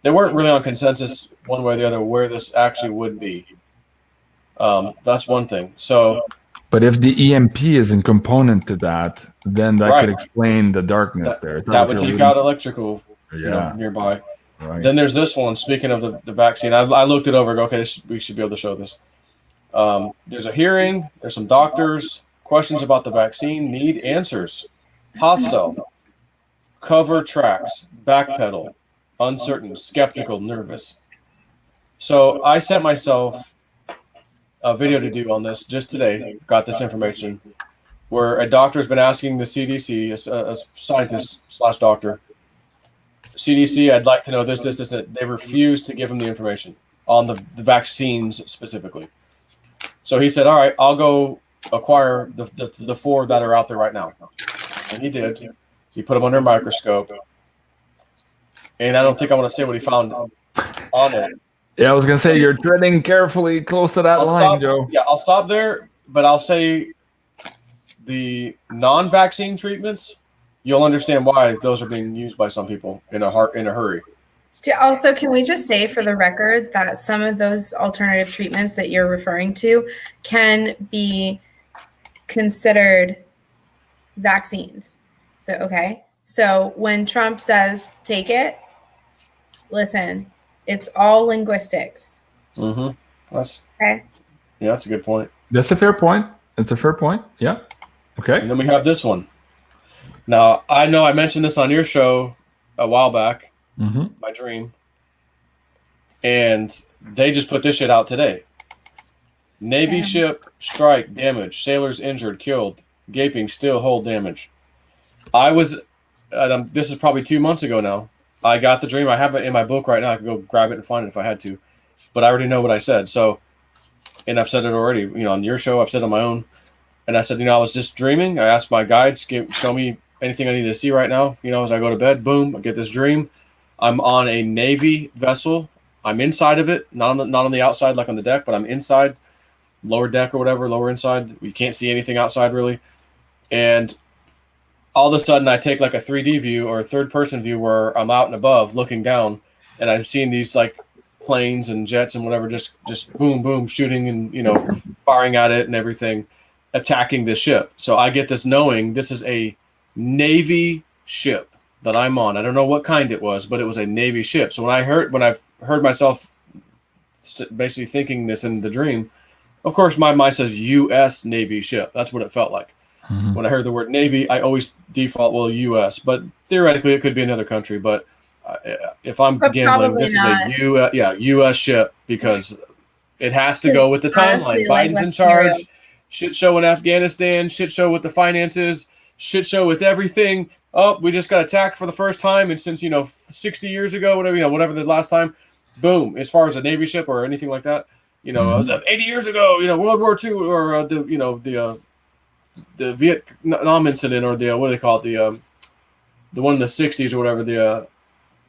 weren't really on consensus one way or the other where this actually would be. That's one thing. So, but if the EMP is a component to that, then that could explain the darkness there. That would take out electrical nearby. Right. Then there's this one. Speaking of the vaccine, I looked it over. Go, okay, we should be able to show this. There's a hearing. There's some doctors. Questions about the vaccine. Need answers. Hostile. Cover tracks. Backpedal. Uncertain. Skeptical. Nervous. So I sent myself a video to do on this just today. Got this information where a doctor has been asking the CDC, a scientist / doctor, CDC, I'd like to know this. They refuse to give him the information on the vaccines specifically. So he said, all right, I'll go acquire the 4 that are out there right now. And he did. He put them under a microscope. And I don't think I want to say what he found on it. Yeah, I was going to say, you're treading carefully close to that line, Joe. Yeah, I'll stop there, but I'll say the non-vaccine treatments, you'll understand why those are being used by some people in a hurry. Also, can we just say for the record that some of those alternative treatments that you're referring to can be considered vaccines? So, okay. So when Trump says, take it, listen, it's all linguistics. Mm-hmm. Okay. Yeah, that's a good point. That's a fair point. It's a fair point. Yeah. Okay. And then we have this one. Now, I know I mentioned this on your show a while back, my dream, and they just put this shit out today. Navy ship strike damage, sailors injured, killed, gaping still hold damage. I was, this is probably 2 months ago now. I got the dream. I have it in my book right now. I could go grab it and find it if I had to, but I already know what I said. So, and I've said it already, on your show, I've said it on my own. And I said, I was just dreaming. I asked my guides, show me anything I need to see right now. As I go to bed, boom, I get this dream. I'm on a Navy vessel. I'm inside of it, not on the outside like on the deck, but I'm inside, lower deck or whatever, lower inside. You can't see anything outside really. And all of a sudden, I take like a 3D view or a third-person view where I'm out and above looking down, and I've seen these like planes and jets and whatever just boom, boom, shooting and firing at it and everything, attacking this ship. So I get this knowing this is a Navy ship that I'm on. I don't know what kind it was, but it was a Navy ship. So when I heard myself basically thinking this in the dream, of course my mind says U.S. Navy ship. That's what it felt like. When I heard the word Navy, I always default, U.S. But theoretically, it could be another country. But if I'm gambling, this is a U.S. ship because it has to go with the timeline. Biden's in charge. Shit show in Afghanistan. Shit show with the finances. Shit show with everything. Oh, we just got attacked for the first time, and since 60 years ago, whatever the last time, boom. As far as a Navy ship or anything like that, it was 80 years ago. World War II or the Vietnam incident or the what do they call it, the one in the 60s or whatever, the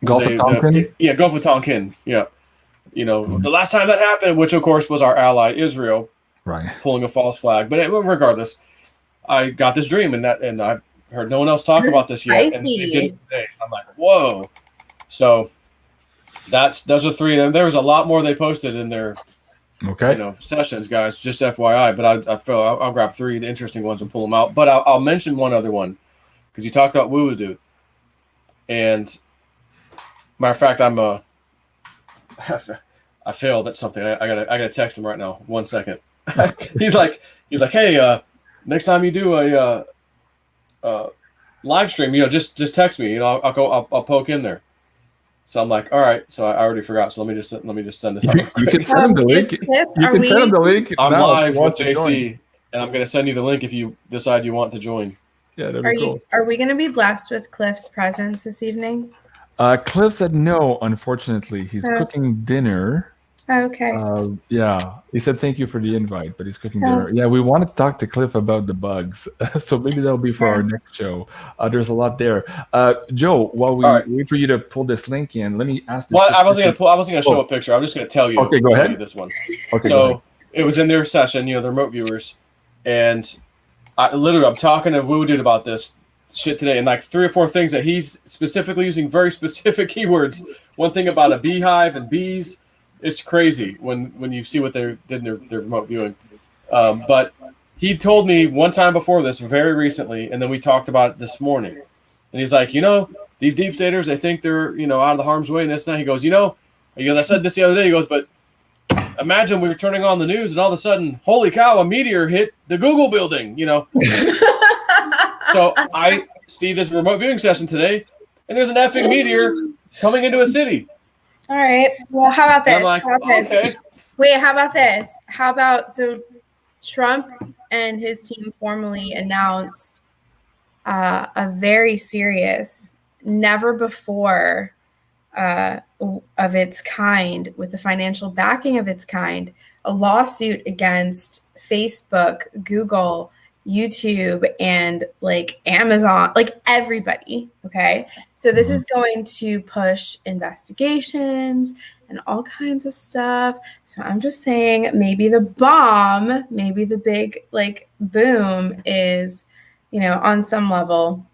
Gulf of Tonkin. Gulf of Tonkin. Yeah, the last time that happened, which of course was our ally Israel, right, pulling a false flag. But regardless, I got this dream, and I've heard no one else talk about this yet. And they did it today. I'm like, whoa. So those are 3 of them. There was a lot more they posted in their sessions, guys. Just FYI. But I feel I'll grab 3 of the interesting ones and pull them out. But I'll mention one other one because you talked about Woo Dude. And matter of fact, I failed at something. I gotta text him right now. 1 second. he's like, hey, next time you do a live stream, just text me. I'll poke in there. So I'm like, all right. So I already forgot. So let me just send this out. You can send him the link. You can send him the link. I'm live with JC, and I'm going to send you the link if you decide you want to join. Yeah, that'd be cool. Are we going to be blessed with Cliff's presence this evening? Cliff said no. Unfortunately, he's cooking dinner. Okay. Yeah, he said thank you for the invite, but he's cooking dinner. Yeah, we want to talk to Cliff about the bugs, so maybe that'll be for our next show. There's a lot there. Joe, while we wait for you to pull this link in, let me ask. Well, I wasn't gonna show a picture. I'm just gonna tell you. Okay, go ahead. This one. Okay. So it was in their session, the remote viewers, and I'm talking to Woo Dude about this shit today, and like 3 or 4 things that he's specifically using very specific keywords. One thing about a beehive and bees. It's crazy when you see what they did in their remote viewing. But he told me one time before this, very recently, and then we talked about it this morning. And he's like, these deep staters, they think they're, out of the harm's way and this and that. He goes, I said this the other day. He goes, but imagine we were turning on the news and all of a sudden, holy cow, a meteor hit the Google building, So I see this remote viewing session today, and there's an effing meteor coming into a city. All right. Well, how about this? I'm like, okay. Wait, how about this? How about, so Trump and his team formally announced a very serious, never before of its kind, with the financial backing of its kind, a lawsuit against Facebook, Google, YouTube, and like Amazon, like everybody. Okay. So this is going to push investigations and all kinds of stuff. So I'm just saying maybe the bomb, maybe the big like boom is, on some level.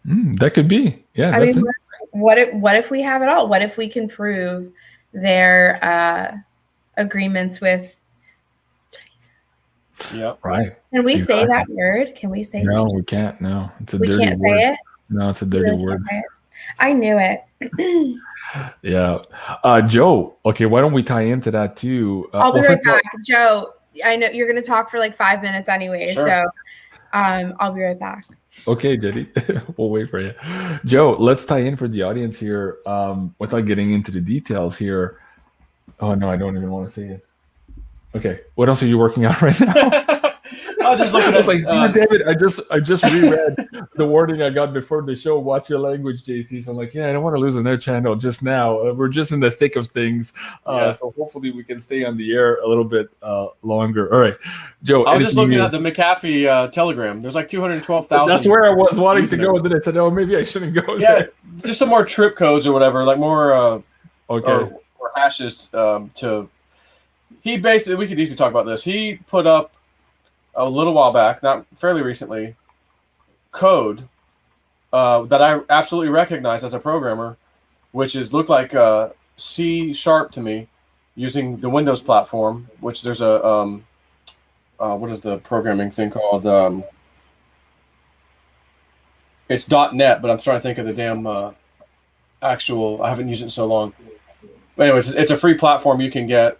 That could be. Yeah. I mean, what if we have it all? What if we can prove their agreements with? Yep. Right. Can we say that word? Can we say? No, we can't. No, it's a we dirty can't word. say it. No, it's a dirty word. I knew it. Yeah. Joe, okay, why don't we tie into that too? I'll be right back. Joe, I know you're going to talk for like 5 minutes anyway. Sure. So I'll be right back. Okay, Jenny, we'll wait for you. Joe, let's tie in for the audience here without getting into the details here. Oh, no, I don't even want to say it. Okay, what else are you working on right now? I was just looking I was at like, David, I just reread the warning I got before the show. Watch your language, JC. So I'm like, I don't want to lose another channel just now. We're just in the thick of things, so hopefully we can stay on the air a little bit longer. All right, Joe. I was just looking at the McAfee Telegram. There's like 212,000. That's where I was wanting to go, and then I said, maybe I shouldn't go. Yeah, just some more trip codes or whatever, like more or hashes to. He basically, we could easily talk about this. He put up a little while back, not fairly recently, code that I absolutely recognize as a programmer, which looked like C# to me, using the Windows platform. Which there's a what is the programming thing called? It's .NET, but I'm trying to think of the damn actual. I haven't used it in so long. But anyways, it's a free platform you can get.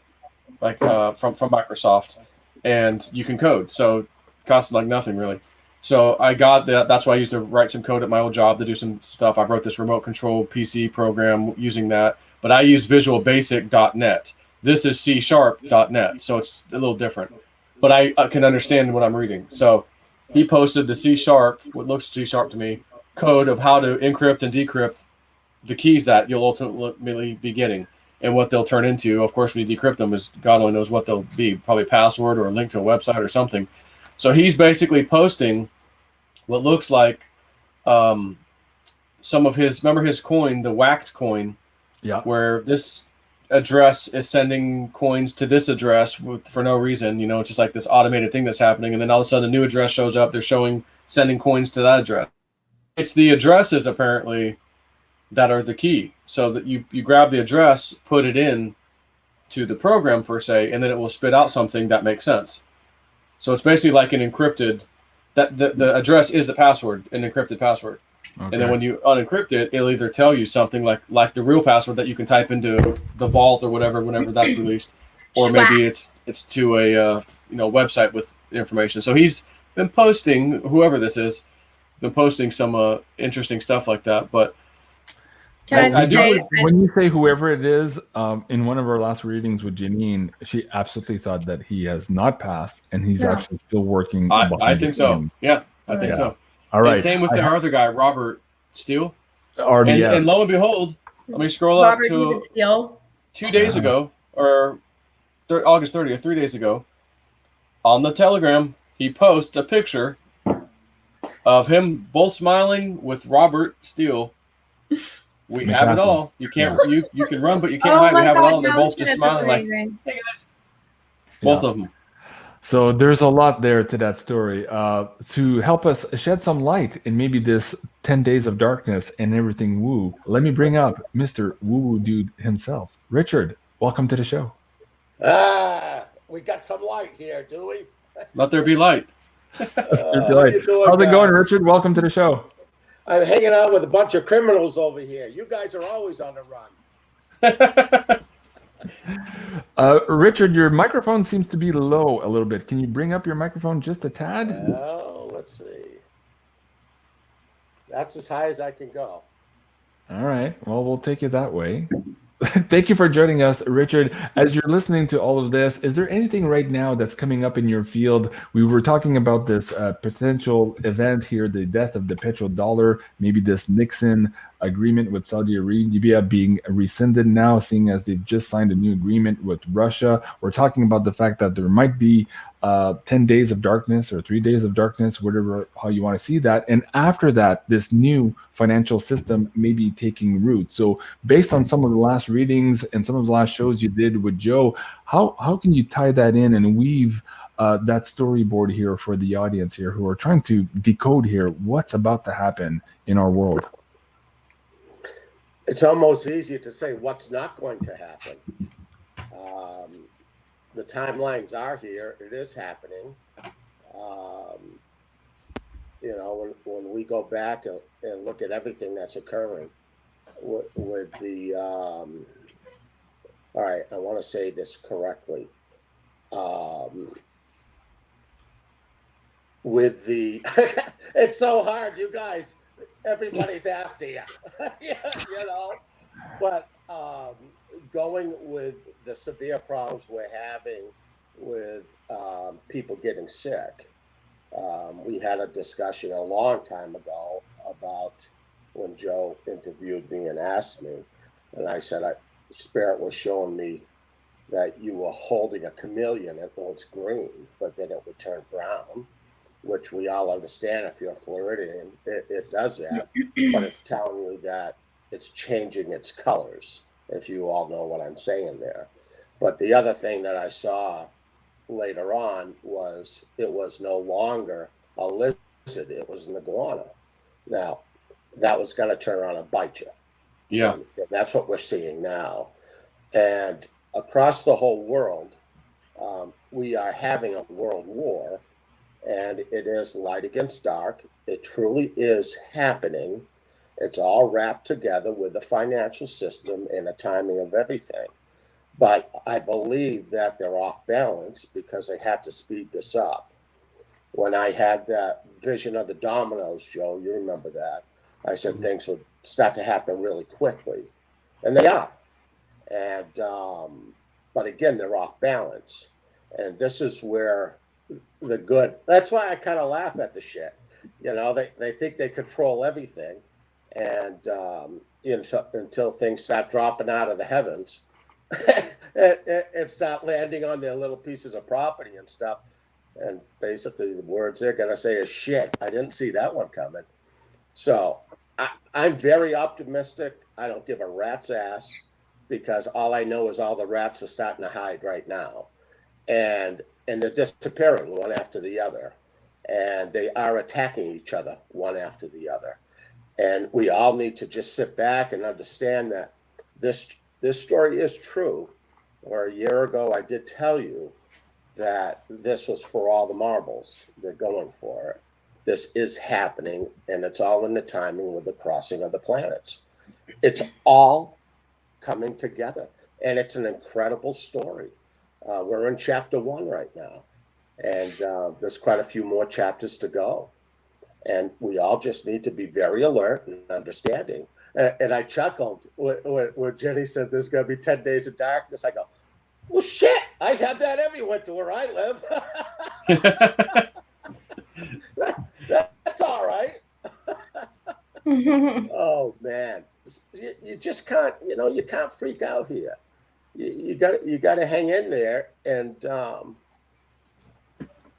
Like from Microsoft, and you can code. So it costs like nothing really. So I got that. That's why I used to write some code at my old job to do some stuff. I wrote this remote control PC program using that. But I use Visual Basic.net. This is C#.net, so it's a little different. But I can understand what I'm reading. So he posted the C#, what looks C# to me, code of how to encrypt and decrypt the keys that you'll ultimately be getting. And what they'll turn into, of course, when you decrypt them, is God only knows what they'll be. Probably a password or a link to a website or something. So he's basically posting what looks like some of his, remember his coin, the whacked coin, where this address is sending coins to this address for no reason. It's just like this automated thing that's happening. And then all of a sudden a new address shows up. They're sending coins to that address. It's the addresses, apparently, that are the key. So that you grab the address, put it in to the program per se, and then it will spit out something that makes sense. So it's basically like an encrypted, that the address is the password, an encrypted password. Okay. And then when you unencrypt it, it'll either tell you something like the real password that you can type into the vault or whatever whenever that's released, or maybe it's to a website with information. So he's been posting, whoever this is, been posting some interesting stuff like that, but. Can I just say, when you say whoever it is, in one of our last readings with Janine, she absolutely thought that he has not passed, and he's actually still working. I think so. Yeah, I think so. All right. And same with our other guy, Robert Steele. RDF. And lo and behold, let me scroll up to Steele. 2 days ago, or August 30th, 3 days ago, on the Telegram, he posts a picture of him both smiling with Robert Steele. We have it all. You can't. You can run, but you can't hide. We have it all. And they're both just smiling like, "Hey guys." Both of them. So there's a lot there to that story. To help us shed some light in maybe this 10 days of darkness and everything woo, let me bring up Mr. Woo Dude himself, Richard. Welcome to the show. We got some light here, do we? Let there be light. How's it going, Richard? Welcome to the show. I'm hanging out with a bunch of criminals over here. You guys are always on the run. Richard, your microphone seems to be low a little bit. Can you bring up your microphone just a tad? Well, let's see. That's as high as I can go. All right. Well, we'll take it that way. Thank you for joining us, Richard. As you're listening to all of this, is there anything right now that's coming up in your field? We were talking about this potential event here, the death of the petrodollar, maybe this Nixon agreement with Saudi Arabia being rescinded now, seeing as they've just signed a new agreement with Russia. We're talking about the fact that there might be 10 days of darkness or 3 days of darkness, whatever, how you want to see that. And after that, this new financial system may be taking root. So based on some of the last readings and some of the last shows you did with Joe, how can you tie that in and weave that storyboard here for the audience here who are trying to decode here what's about to happen in our world? It's almost easier to say what's not going to happen. The timelines are here. It is happening. When we go back and look at everything that's occurring with the, all right, I want to say this correctly. With the, it's so hard, you guys, everybody's after you, but going with the severe problems we're having with people getting sick. We had a discussion a long time ago about when Joe interviewed me and asked me, and I said, Spirit was showing me that you were holding a chameleon. It was green, but then it would turn brown, which we all understand if you're Floridian, it does that, but it's telling you that it's changing its colors, if you all know what I'm saying there. But the other thing that I saw later on was it was no longer a lizard, it was an iguana. Now, that was going to turn around and bite you. Yeah. And that's what we're seeing now. And across the whole world, we are having a world war, and it is light against dark. It truly is happening. It's all wrapped together with the financial system and the timing of everything. But I believe that they're off balance because they had to speed this up. When I had that vision of the dominoes, Joe, you remember that. I said things would start to happen really quickly. And they are. And but again, they're off balance. And this is where the good, that's why I kind of laugh at the shit. They think they control everything. And until things start dropping out of the heavens and start landing on their little pieces of property and stuff. And basically the words they're going to say is shit. I didn't see that one coming. So I'm very optimistic. I don't give a rat's ass because all I know is all the rats are starting to hide right now. And they're disappearing one after the other. And they are attacking each other one after the other. And we all need to just sit back and understand that this story is true. Or a year ago, I did tell you that this was for all the marbles. They're going for it. This is happening, and it's all in the timing with the crossing of the planets. It's all coming together, and it's an incredible story. We're in chapter 1 right now, and there's quite a few more chapters to go. And we all just need to be very alert and understanding. And I chuckled when Jenny said there's going to be 10 days of darkness. I go, well, shit, I have that every winter where I live. That's all right. Oh, man. You just can't, you can't freak out here. You got to hang in there and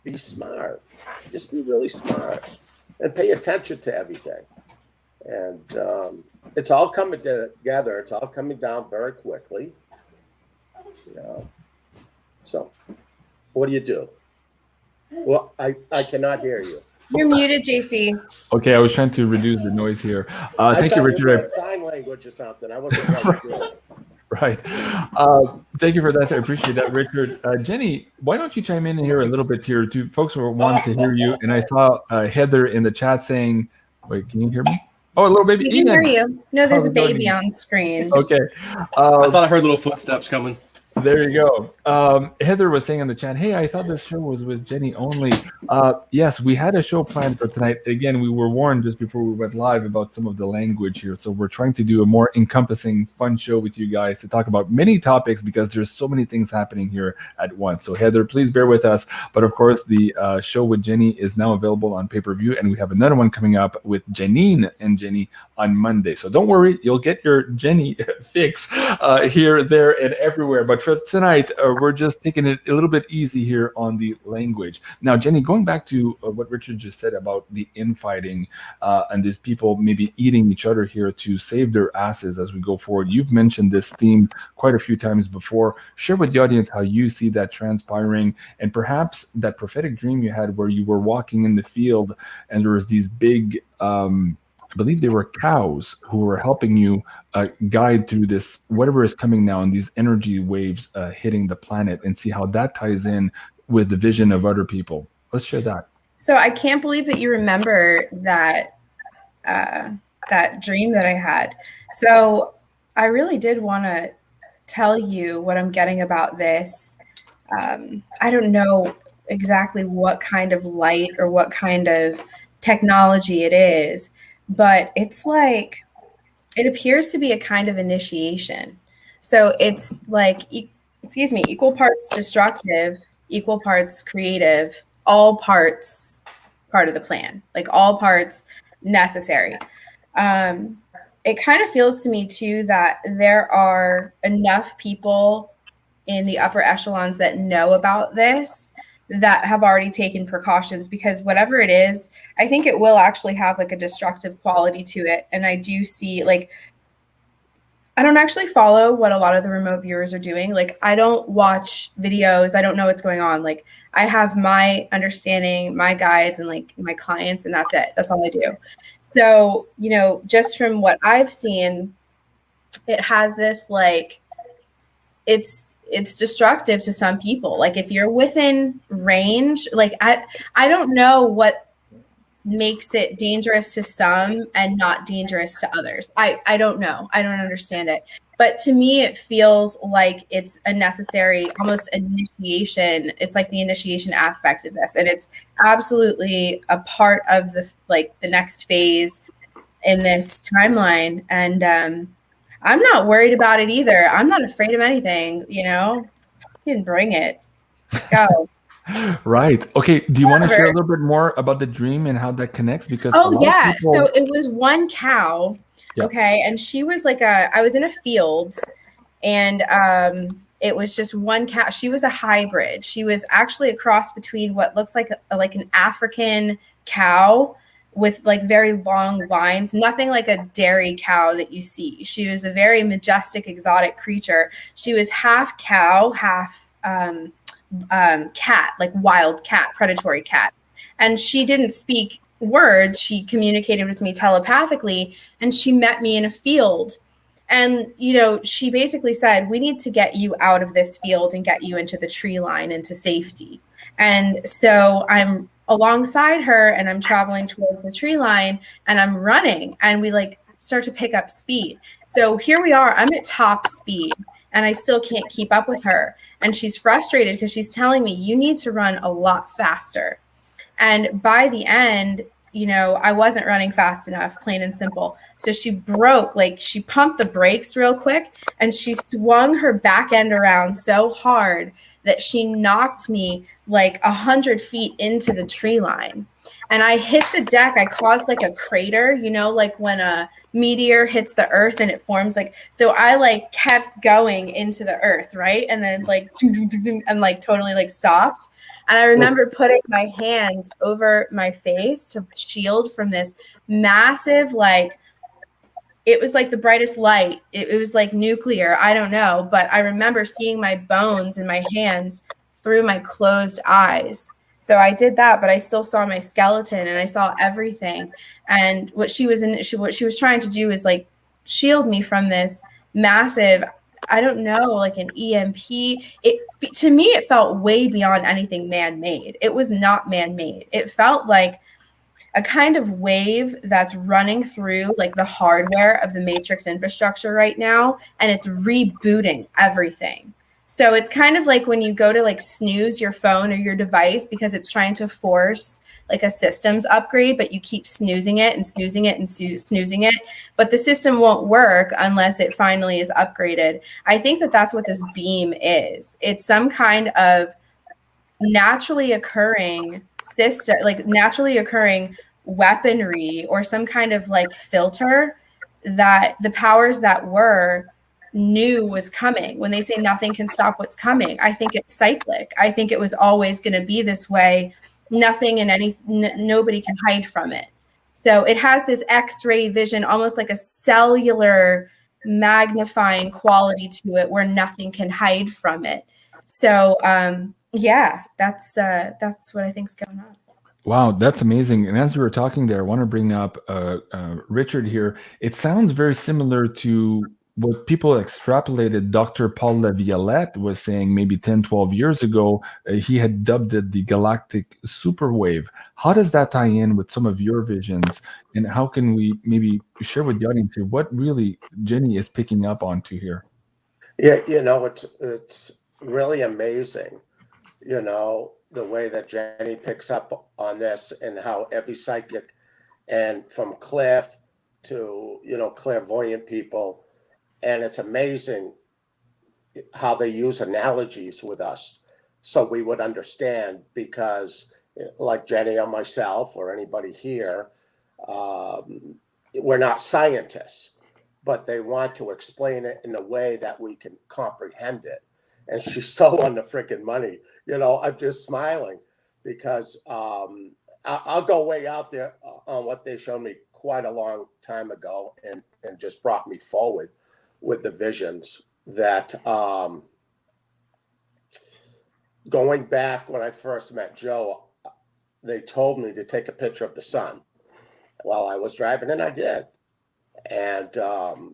be smart. Just be really smart and pay attention to everything. And it's all coming together. It's all coming down very quickly. So what do you do? Well, I cannot hear you. You're muted, JC. Okay, I was trying to reduce the noise here. Thank you, Richard. Sign language or something. I wasn't quite sure. Right. Thank you for that. I appreciate that, Richard. Jenny, why don't you chime in here a little bit here? Folks who want to hear you. And I saw Heather in the chat saying, wait, can you hear me? Oh, a little baby We can hear Ian. you. No, there's How's a it going, baby Ian? on screen. Okay. I thought I heard little footsteps coming. There you go. Heather was saying in the chat, hey, I thought this show was with Jenny only. Yes, we had a show planned for tonight. Again, we were warned just before we went live about some of the language here. So we're trying to do a more encompassing, fun show with you guys to talk about many topics because there's so many things happening here at once. So Heather, please bear with us. But of course, the show with Jenny is now available on pay-per-view. And we have another one coming up with Janine and Jenny on Monday. So don't worry, you'll get your Jenny fix here, there, and everywhere. But for tonight, we're just taking it a little bit easy here on the language. Now, Jenny, going back to what Richard just said about the infighting and these people maybe eating each other here to save their asses as we go forward. You've mentioned this theme quite a few times before. Share with the audience how you see that transpiring and perhaps that prophetic dream you had where you were walking in the field and there was these big I believe they were cows who were helping you guide through this, whatever is coming now, and these energy waves hitting the planet, and see how that ties in with the vision of other people. Let's share that. So I can't believe that you remember that that dream that I had. So I really did want to tell you what I'm getting about this. I don't know exactly what kind of light or what kind of technology it is, but it's like, it appears to be a kind of initiation. So it's like, equal parts destructive, equal parts creative, all parts part of the plan, like all parts necessary. It kind of feels to me too that there are enough people in the upper echelons that know about this that have already taken precautions, because whatever it is, I think it will actually have like a destructive quality to it. And I do see, like, I don't actually follow what a lot of the remote viewers are doing. Like, I don't watch videos. I don't know what's going on. Like, I have my understanding, my guides, and like my clients, and that's it. That's all I do. So, you know, just from what I've seen, it has this, like, it's destructive to some people. Like, if you're within range, like, I don't know what makes it dangerous to some and not dangerous to others. I don't know. I don't understand it. But to me, it feels like it's a necessary, almost initiation. It's like the initiation aspect of this. And it's absolutely a part of the next phase in this timeline. And I'm not worried about it either. I'm not afraid of anything, you know? You can bring it. Go. Right. Okay. Do you want to share a little bit more about the dream and how that connects? Because So it was one cow. Yeah. Okay. And she was like I was in a field, and it was just one cow. She was a hybrid. She was actually a cross between what looks like an African cow with like very long lines, nothing like a dairy cow that you see. She was a very majestic, exotic creature. She was half cow, half cat, like wild cat, predatory cat. And she didn't speak words. She communicated with me telepathically, and she met me in a field. And, you know, she basically said, we need to get you out of this field and get you into the tree line, into safety. And so I'm alongside her, and I'm traveling towards the tree line, and I'm running, and we like start to pick up speed. So here we are, I'm at top speed, and I still can't keep up with her. And she's frustrated because she's telling me, you need to run a lot faster. And by the end, you know, I wasn't running fast enough, plain and simple. So she she pumped the brakes real quick, and she swung her back end around so hard that she knocked me like 100 feet into the tree line. And I hit the deck. I caused like a crater, you know, like when a meteor hits the earth and it forms like, so I like kept going into the earth, right? And then like, and like totally like stopped. And I remember putting my hands over my face to shield from this massive, like, it was like the brightest light. It was like nuclear. I don't know. But I remember seeing my bones in my hands through my closed eyes. So I did that, but I still saw my skeleton and I saw everything. And what she was trying to do is like shield me from this massive, I don't know, like an EMP. To me, it felt way beyond anything man-made. It was not man-made. It felt like a kind of wave that's running through like the hardware of the matrix infrastructure right now, and it's rebooting everything. So it's kind of like when you go to like snooze your phone or your device because it's trying to force like a systems upgrade, but you keep snoozing it and snoozing it and snoozing it, but the system won't work unless it finally is upgraded. I think that that's what this beam is. It's some kind of naturally occurring system, like naturally occurring weaponry or some kind of like filter that the powers that were knew was coming. When they say nothing can stop what's coming, I think it's cyclic. I think it was always going to be this way. Nothing and nobody can hide from it. So it has this X-ray vision, almost like a cellular magnifying quality to it where nothing can hide from it. So yeah, that's what I think's going on. Wow, that's amazing. And as you were talking there, I want to bring up Richard here. It sounds very similar to what people extrapolated Dr. Paul Laviolette was saying maybe 10, 12 years ago. He had dubbed it the Galactic superwave. How does that tie in with some of your visions? And how can we maybe share with the audience here what really Jenny is picking up onto here? Yeah, it's really amazing, the way that Jenny picks up on this and how every psychic, and from Cliff to, clairvoyant people, and it's amazing how they use analogies with us so we would understand, because like Jenny or myself or anybody here, we're not scientists, but they want to explain it in a way that we can comprehend it. And she's so on the freaking money. I'm just smiling because I'll go way out there on what they showed me quite a long time ago and just brought me forward with the visions that going back when I first met Joe, they told me to take a picture of the sun while I was driving, and I did. And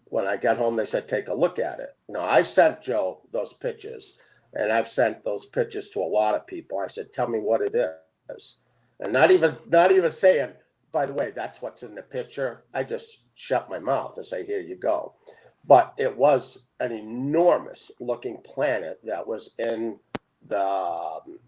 when I got home, they said, take a look at it. Now, I sent Joe those pictures, and I've sent those pictures to a lot of people. I said, tell me what it is. And not even saying, by the way, that's what's in the picture. I just shut my mouth and say, here you go. But it was an enormous looking planet that was in the,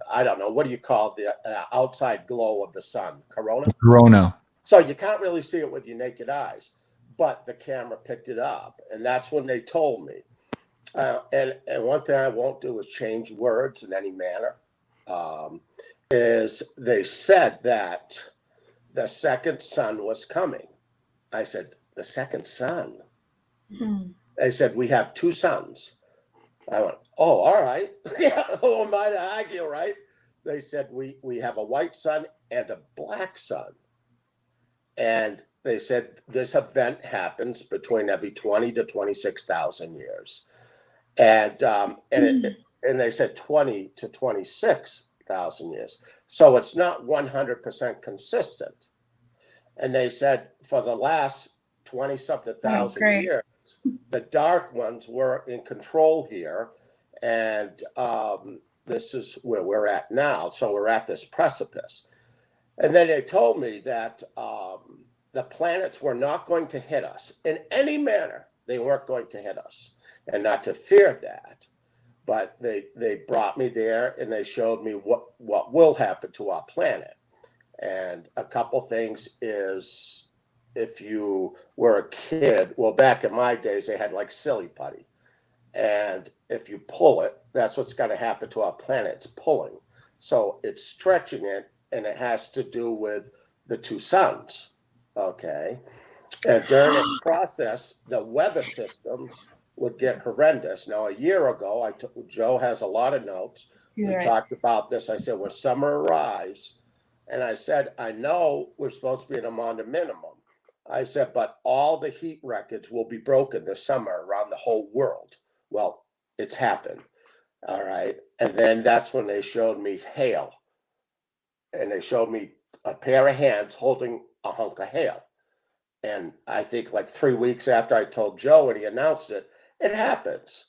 I don't know, what do you call the outside glow of the sun? Corona? So you can't really see it with your naked eyes, but the camera picked it up. And that's when they told me. And one thing I won't do is change words in any manner. Is they said that the second sun was coming. I said, the second sun? Mm-hmm. They said, we have two suns. I went, oh, all right. Yeah, who am I to argue, right? They said, we have a white sun and a black sun. And they said this event happens between every 20 to 26,000 years. And they said 20 to 26,000 years. So it's not 100% consistent. And they said for the last 20-something thousand years, the dark ones were in control here. And this is where we're at now. So we're at this precipice. And then they told me that the planets were not going to hit us in any manner. They weren't going to hit us, and not to fear that. But they brought me there and they showed me what will happen to our planet. And a couple things is, if you were a kid, well, back in my days, they had like silly putty. And if you pull it, that's what's going to happen to our planet. It's pulling. So it's stretching it, and it has to do with the two suns. Okay. And during this process, the weather systems would get horrendous. Now, a year ago, Joe has a lot of notes. We talked about this. I said, when summer arrives, and I said, I know we're supposed to be in a minimum. I said, but all the heat records will be broken this summer around the whole world. Well, it's happened. All right. And then that's when they showed me hail. And they showed me a pair of hands holding a hunk of hail. And I think like 3 weeks after I told Joe and he announced it, it happens.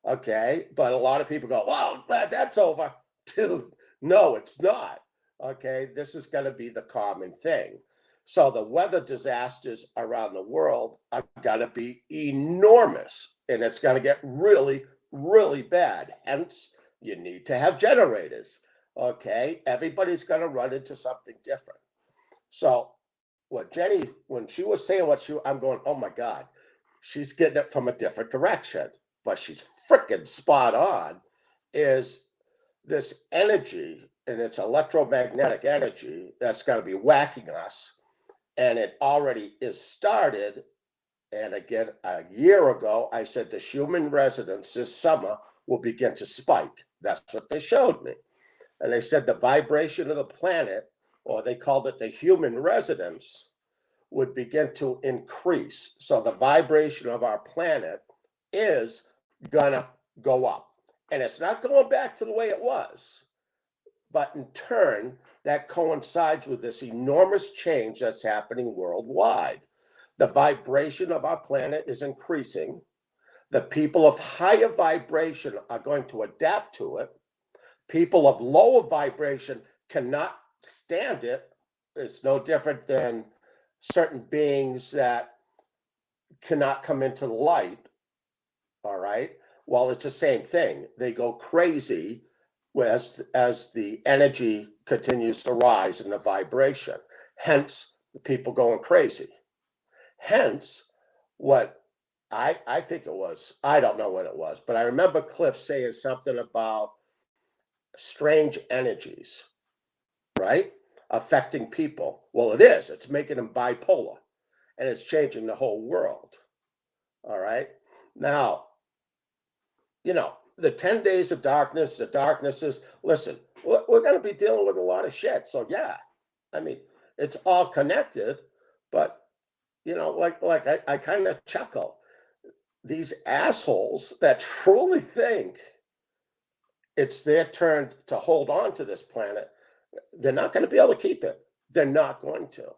Okay. But a lot of people go, well, that's over. Dude, no, it's not. Okay. This is going to be the common thing. So the weather disasters around the world are going to be enormous, and it's going to get really, really bad. Hence, you need to have generators. Okay, everybody's going to run into something different. So what Jenny, when she was saying I'm going, oh my God, she's getting it from a different direction, but she's freaking spot on. Is this energy, and it's electromagnetic energy that's going to be whacking us, and it already is started. And again, a year ago, I said the human residence this summer will begin to spike. That's what they showed me. And they said the vibration of the planet, or they called it the human residence, would begin to increase. So the vibration of our planet is gonna go up. And it's not going back to the way it was. But in turn, that coincides with this enormous change that's happening worldwide. The vibration of our planet is increasing. The people of higher vibration are going to adapt to it. People of lower vibration cannot stand it. It's no different than certain beings that cannot come into the light. All right. Well, it's the same thing. They go crazy as the energy continues to rise in the vibration. Hence, the people going crazy. Hence, what I think it was, I don't know what it was, but I remember Cliff saying something about strange energies, right? Affecting people. Well, it is. It's making them bipolar, and it's changing the whole world. All right. Now, you know, the 10 days of darkness, the darknesses, listen, we're going to be dealing with a lot of shit. So, yeah, I mean, it's all connected, but, you know, like I kind of chuckle. These assholes that truly think it's their turn to hold on to this planet, they're not going to be able to keep it. They're not going to.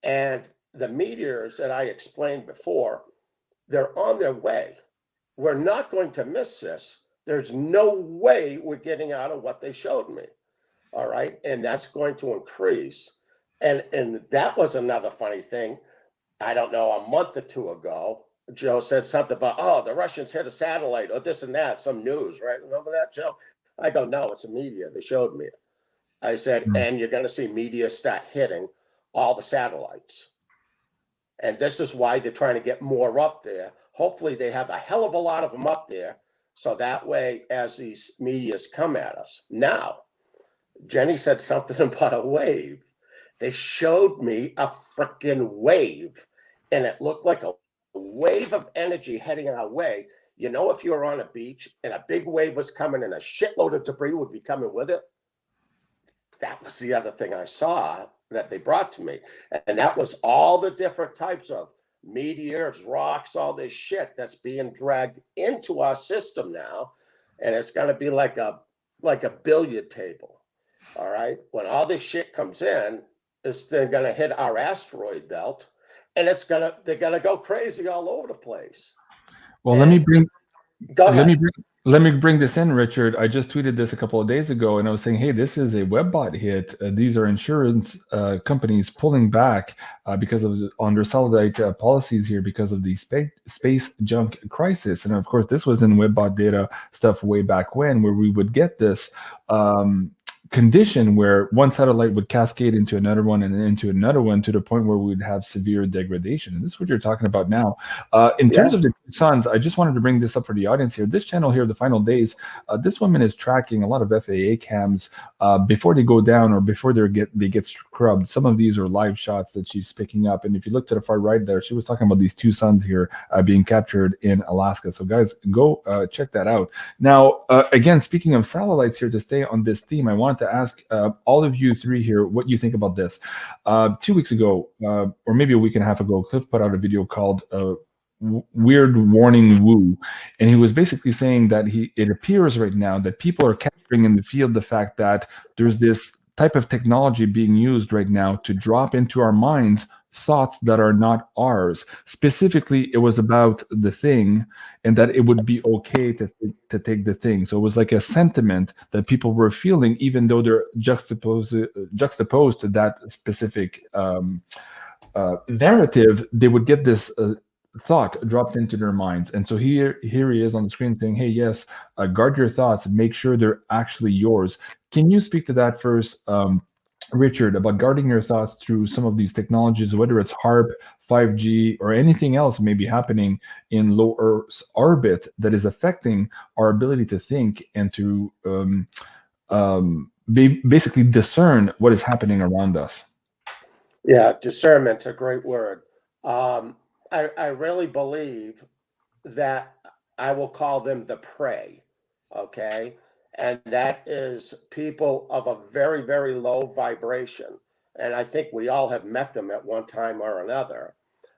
And the meteors that I explained before, they're on their way. We're not going to miss this. There's no way we're getting out of what they showed me. All right. And that's going to increase. And that was another funny thing. I don't know, a month or two ago, Joe said something about, oh, the Russians hit a satellite or this and that, some news, right? Remember that, Joe? I go, no, it's a meteor. They showed me it. I said, and you're going to see meteor start hitting all the satellites. And this is why they're trying to get more up there. Hopefully they have a hell of a lot of them up there. So that way, as these meteors come at us. Now, Jenny said something about a wave. They showed me a freaking wave, and it looked like a wave of energy heading our way. You know, if you were on a beach and a big wave was coming and a shitload of debris would be coming with it, that was the other thing I saw that they brought to me. And that was all the different types of meteors, rocks, all this shit that's being dragged into our system now. And it's going to be like a billiard table. All right. When all this shit comes in, they're going to hit our asteroid belt, and they're going to go crazy all over the place. Well, Go ahead. Let me bring this in, Richard. I just tweeted this a couple of days ago, and I was saying, hey, this is a webbot hit. These are insurance companies pulling back because of on their satellite policies here because of the space junk crisis. And of course, this was in webbot data stuff way back when, where we would get this condition where one satellite would cascade into another one and then into another one to the point where we would have severe degradation. And this is what you're talking about now. In terms of the suns, I just wanted to bring this up for the audience here. This channel here, The Final Days, this woman is tracking a lot of FAA cams before they go down or before they get scrubbed. Some of these are live shots that she's picking up. And if you look to the far right there, she was talking about these two suns here being captured in Alaska. So guys, go check that out. Now, again, speaking of satellites here, to stay on this theme, I wanted to ask all of you three here what you think about this. 2 weeks ago, or maybe a week and a half ago, Cliff put out a video called Weird Warning Woo, and he was basically saying that it appears right now that people are capturing in the field the fact that there's this type of technology being used right now to drop into our minds thoughts that are not ours. Specifically, it was about the thing, and that it would be okay to take the thing. So it was like a sentiment that people were feeling, even though they're juxtaposed to that specific narrative. They would get this thought dropped into their minds. And so here he is on the screen saying, hey, yes, guard your thoughts, make sure they're actually yours. Can you speak to that first, Richard, about guarding your thoughts through some of these technologies, whether it's HARP, 5G, or anything else may be happening in low Earth orbit that is affecting our ability to think and to basically discern what is happening around us? Yeah, discernment's a great word. I really believe that I will call them the prey, okay? And that is people of a very, very low vibration. And I think we all have met them at one time or another.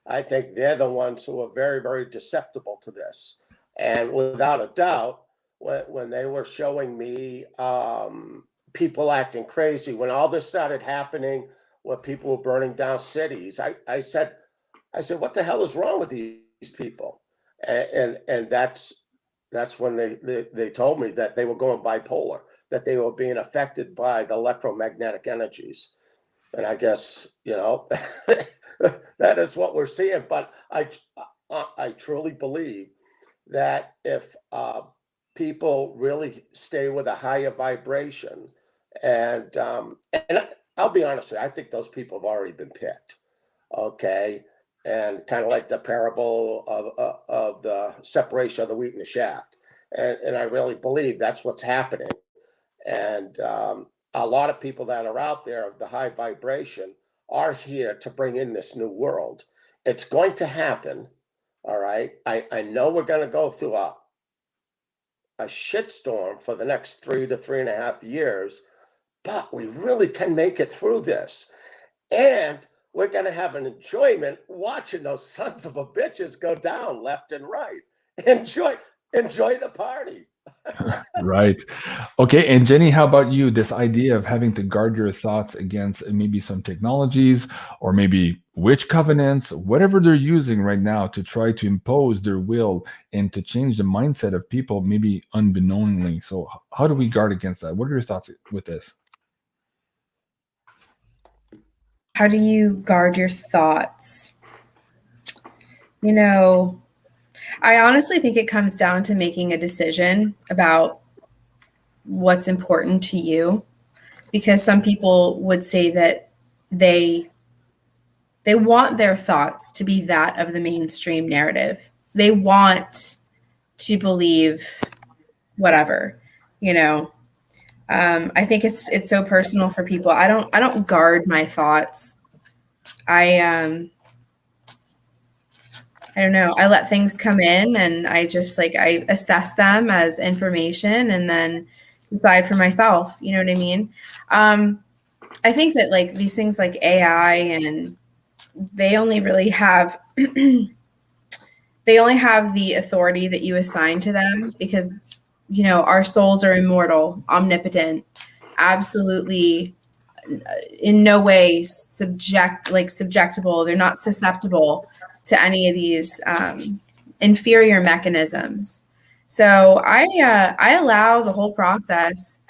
I think they're the ones who are very, very susceptible to this. And without a doubt, when they were showing me people acting crazy, when all this started happening, where people were burning down cities, I said, what the hell is wrong with these people? And that's when they told me that they were going bipolar, that they were being affected by the electromagnetic energies. And I guess, that is what we're seeing. But I truly believe that if people really stay with a higher vibration, and I'll be honest with you, I think those people have already been picked. Okay. And kind of like the parable of the separation of the wheat and the shaft. And I really believe that's what's happening. And a lot of people that are out there of the high vibration are here to bring in this new world. It's going to happen. All right. I know we're going to go through a shitstorm for the next 3 to 3.5 years, but we really can make it through this. And we're going to have an enjoyment watching those sons of a bitches go down left and right. Enjoy the party. Right. Okay. And Jenny, how about you? This idea of having to guard your thoughts against maybe some technologies or maybe witch covenants, whatever they're using right now to try to impose their will and to change the mindset of people, maybe unbeknowingly. So how do we guard against that? What are your thoughts with this? How do you guard your thoughts? I honestly think it comes down to making a decision about what's important to you, because some people would say that they want their thoughts to be that of the mainstream narrative. They want to believe whatever, I think it's so personal for people. I don't guard my thoughts. I don't know. I let things come in and I just I assess them as information and then decide for myself. You know what I mean? I think that these things like AI, and they only really have they only have the authority that you assign to them because our souls are immortal, omnipotent, absolutely in no way subjectable. They're not susceptible to any of these inferior mechanisms. So I allow the whole process,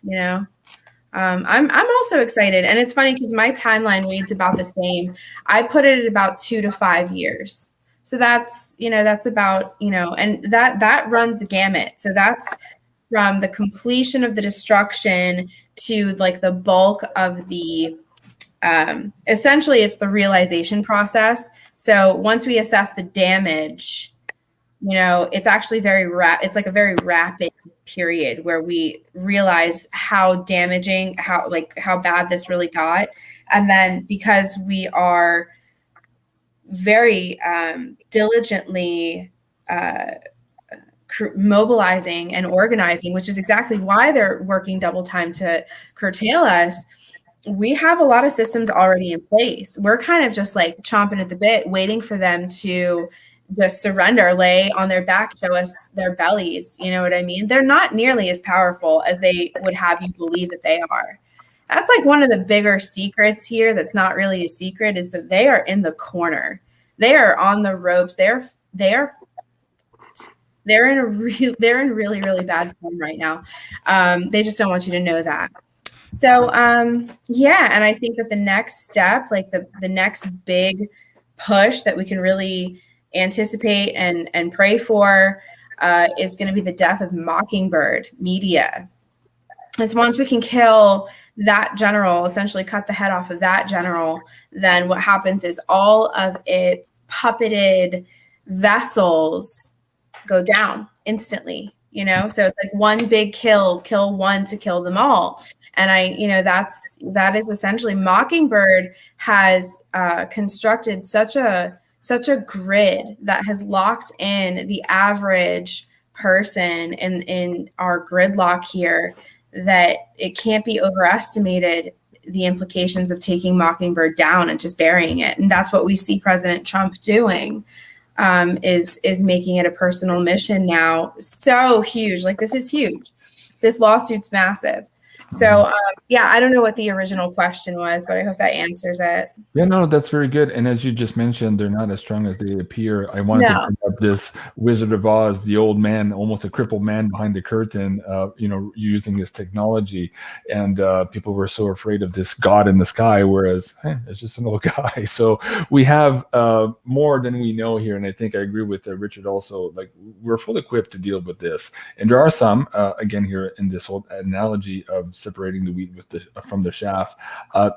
I'm also excited. And it's funny because my timeline reads about the same. I put it at about 2 to 5 years. So that's about, and that runs the gamut. So that's from the completion of the destruction to the bulk of the, essentially it's the realization process. So once we assess the damage, it's actually it's a very rapid period where we realize how damaging, how bad this really got. And then because we are very diligently mobilizing and organizing, which is exactly why they're working double time to curtail us, we have a lot of systems already in place. We're kind of just chomping at the bit, waiting for them to just surrender, lay on their back, show us their bellies. You know what I mean? They're not nearly as powerful as they would have you believe that they are. That's like one of the bigger secrets here. That's not really a secret, is that they are in the corner. They are on the ropes. They're in really, really bad form right now. They just don't want you to know that. So yeah, and I think that the next step, like the next big push that we can really anticipate and pray for is going to be the death of Mockingbird media. As once we can kill that general, essentially cut the head off of that general, then what happens is all of its puppeted vessels go down instantly, you know? So it's like one big kill one to kill them all. And that is essentially, Mockingbird has constructed such a grid that has locked in the average person in our gridlock here, that it can't be overestimated, the implications of taking Mockingbird down and just burying it. And that's what we see President Trump doing, is making it a personal mission now. So huge. Like, this is huge. This lawsuit's massive. So yeah, I don't know what the original question was, but I hope that answers it. Yeah, no, that's very good. And as you just mentioned, they're not as strong as they appear. I wanted to bring up this Wizard of Oz, the old man, almost a crippled man behind the curtain, using his technology. And people were so afraid of this god in the sky, whereas it's just an old guy. So we have more than we know here. And I think I agree with Richard also. Like, we're fully equipped to deal with this. And there are some, again, here in this whole analogy of separating the wheat from the chaff,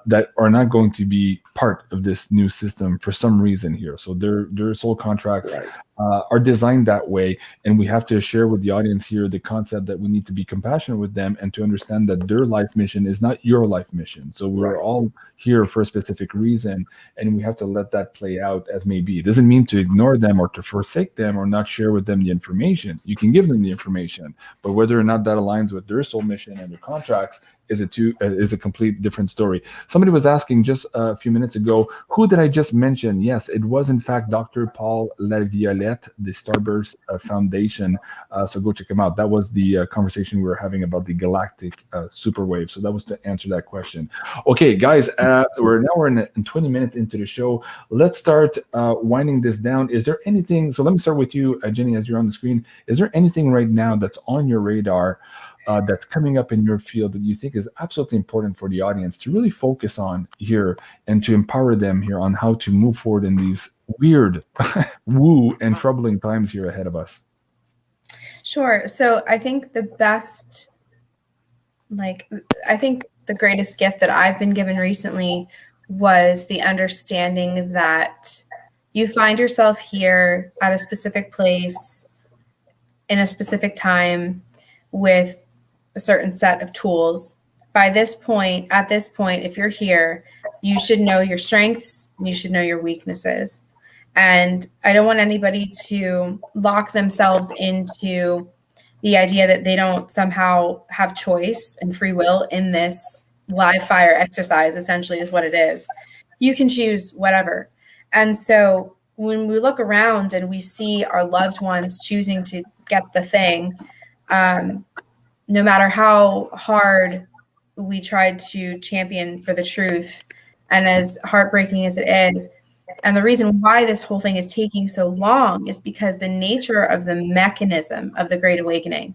that are not going to be part of this new system for some reason here. So their soul contracts are designed that way, and we have to share with the audience here the concept that we need to be compassionate with them and to understand that their life mission is not your life mission. So we're all here for a specific reason, and we have to let that play out as may be. It doesn't mean to ignore them or to forsake them or not share with them the information. You can give them the information, but whether or not that aligns with their soul mission and their contracts is a complete different story. Somebody was asking just a few minutes ago, who did I just mention? Yes, it was in fact Dr. Paul Laviolette, the Starburst Foundation. So go check him out. That was the conversation we were having about the galactic superwave. So that was to answer that question. Okay, guys, we're in 20 minutes into the show. Let's start winding this down. Is there anything? So let me start with you, Jenny, as you're on the screen. Is there anything right now that's on your radar that's coming up in your field that you think is absolutely important for the audience to really focus on here and to empower them here on how to move forward in these weird, woo and troubling times here ahead of us? Sure. So I think the greatest gift that I've been given recently was the understanding that you find yourself here at a specific place in a specific time with a certain set of tools. At this point, if you're here, you should know your strengths, you should know your weaknesses. And I don't want anybody to lock themselves into the idea that they don't somehow have choice and free will in this live fire exercise, essentially, is what it is. You can choose whatever. And so when we look around and we see our loved ones choosing to get the thing, no matter how hard we tried to champion for the truth, and as heartbreaking as it is, and the reason why this whole thing is taking so long is because the nature of the mechanism of the Great Awakening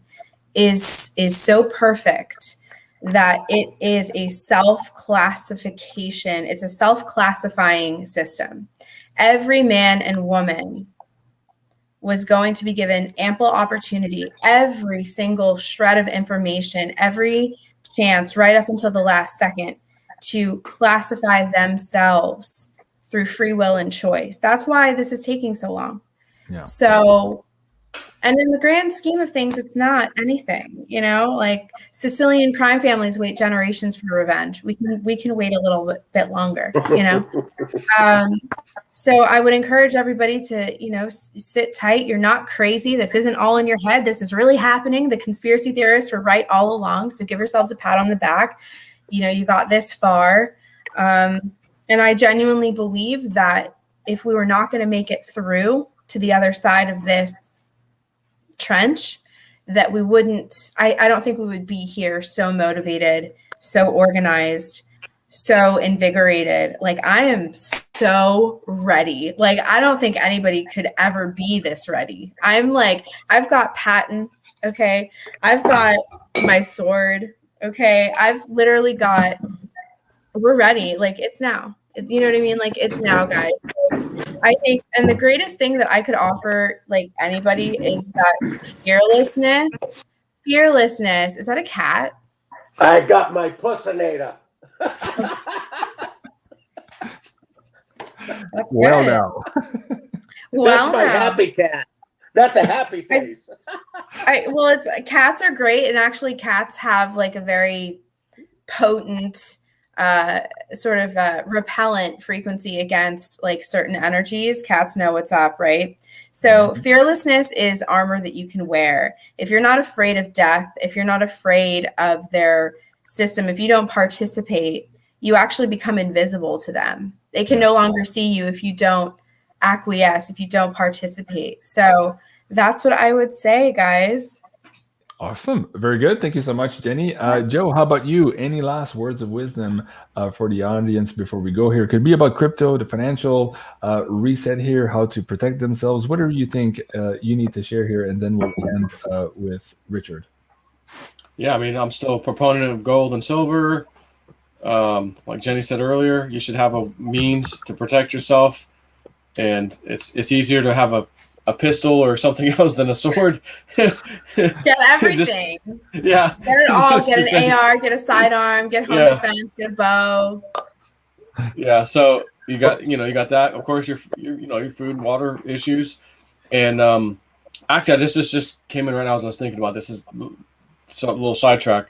is so perfect that it is a self-classification. It's a self-classifying system. Every man and woman was going to be given ample opportunity, every single shred of information, every chance, right up until the last second, to classify themselves through free will and choice. That's why this is taking so long. Yeah. So, and in the grand scheme of things, it's not anything, like Sicilian crime families wait generations for revenge. We can wait a little bit longer, So I would encourage everybody to, sit tight. You're not crazy. This isn't all in your head. This is really happening. The conspiracy theorists were right all along. So give yourselves a pat on the back. You got this far. And I genuinely believe that if we were not going to make it through to the other side of this trench, that we wouldn't, I don't think we would be here so motivated, so organized, so invigorated. Like, I am so ready. Like, I don't think anybody could ever be this ready. I'm like, I've got Patton, okay? I've got my sword, okay? I've literally got, we're ready. Like, it's now. You know what I mean? Like, it's now, guys. So I think, and the greatest thing that I could offer, like, anybody is that fearlessness. Fearlessness. Is that a cat? I got my pussinator. Well, good. now. Well, That's my now. happy cat. That's a happy face. Well, it's cats are great, and actually, cats have like a very potent sort of repellent frequency against like certain energies. Cats know what's up, right? So fearlessness is armor that you can wear. If you're not afraid of death, if you're not afraid of their system, if you don't participate, you actually become invisible to them. They can no longer see you if you don't acquiesce, if you don't participate. So that's what I would say, guys. Awesome. Very good. Thank you so much, Jenny. Joe, how about you? Any last words of wisdom for the audience before we go here? Could be about crypto, the financial reset here, how to protect themselves, whatever you think you need to share here, and then we'll end with Richard. Yeah, I mean, I'm still a proponent of gold and silver. Like Jenny said earlier, you should have a means to protect yourself, and it's easier to have a pistol or something else than a sword. Get everything. Yeah. Get it all. Get an AR, get a sidearm, get home defense, get a bow. Yeah. So you got that. Of course, your food and water issues. And actually, I just came in right now as I was thinking about this. Is a little sidetrack.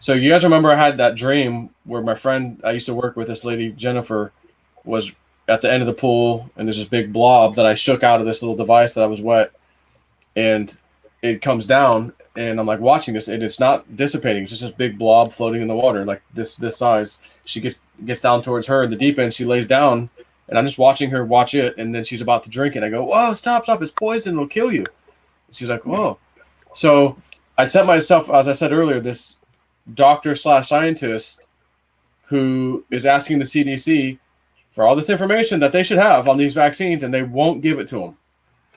So you guys remember I had that dream where my friend I used to work with, this lady Jennifer, was at the end of the pool, and there's this big blob that I shook out of this little device that I was wet, and it comes down, and I'm like watching this, and it's not dissipating. It's just this big blob floating in the water, like this size. She gets down towards her in the deep end. She lays down, and I'm just watching her watch it, and then she's about to drink it. I go, "Whoa, stop! It's poison. It'll kill you." And she's like, "Whoa." So I set myself, as I said earlier, this doctor/scientist who is asking the CDC for all this information that they should have on these vaccines, and they won't give it to them.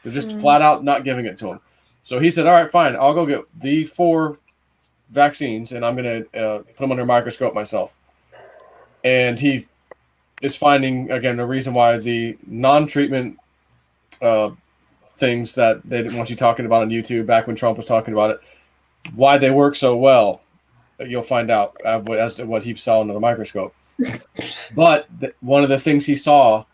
They're just flat out not giving it to them. So he said, all right, fine, I'll go get the 4 vaccines, and I'm going to put them under a microscope myself. And he is finding, again, the reason why the non-treatment things that they didn't want you talking about on YouTube back when Trump was talking about it, why they work so well, you'll find out as to what he saw under the microscope. But one of the things he saw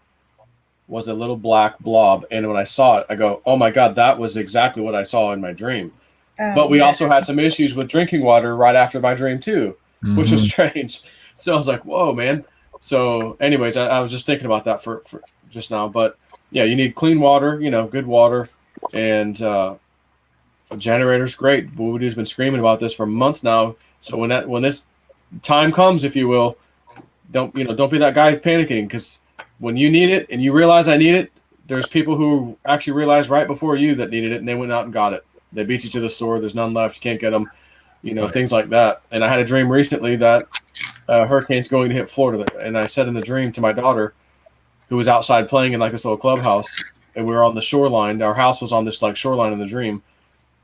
was a little black blob, and when I saw it, I go, "Oh my God, that was exactly what I saw in my dream." But we also had some issues with drinking water right after my dream too, which was strange. So I was like, "Whoa, man!" So, anyways, I was just thinking about that for just now. But yeah, you need clean water, good water, and a generator's great. Voodoo's been screaming about this for months now. So when this time comes, if you will, don't be that guy panicking, because when you need it and you realize I need it, there's people who actually realized right before you that needed it, and they went out and got it. They beat you to the store. There's none left. You can't get them, things like that. And I had a dream recently that a hurricane's going to hit Florida, and I said in the dream to my daughter, who was outside playing in like this little clubhouse, and we were on the shoreline. Our house was on this like shoreline in the dream,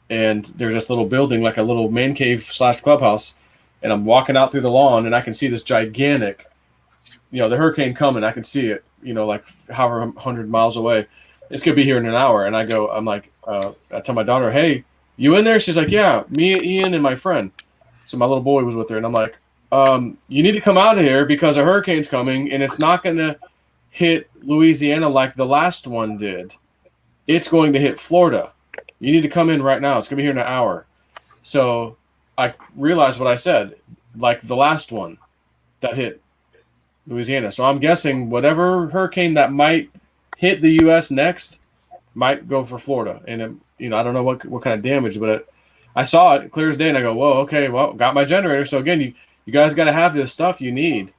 and there's this little building, like a little man cave / clubhouse, and I'm walking out through the lawn, and I can see this gigantic, the hurricane coming. I can see it, like however 100 miles away. It's gonna be here in an hour. And I tell my daughter, "Hey, you in there?" She's like, "Yeah, me, Ian, and my friend." So my little boy was with her, and I'm like, "You need to come out of here because a hurricane's coming, and it's not gonna hit Louisiana like the last one did. It's going to hit Florida. You need to come in right now. It's gonna be here in an hour." So I realized what I said, like the last one that hit Louisiana. So I'm guessing whatever hurricane that might hit the U.S. next might go for Florida. And I don't know what kind of damage, but I saw it clear as day, and I go, "Whoa, okay, well, got my generator." So again, you guys got to have this stuff you need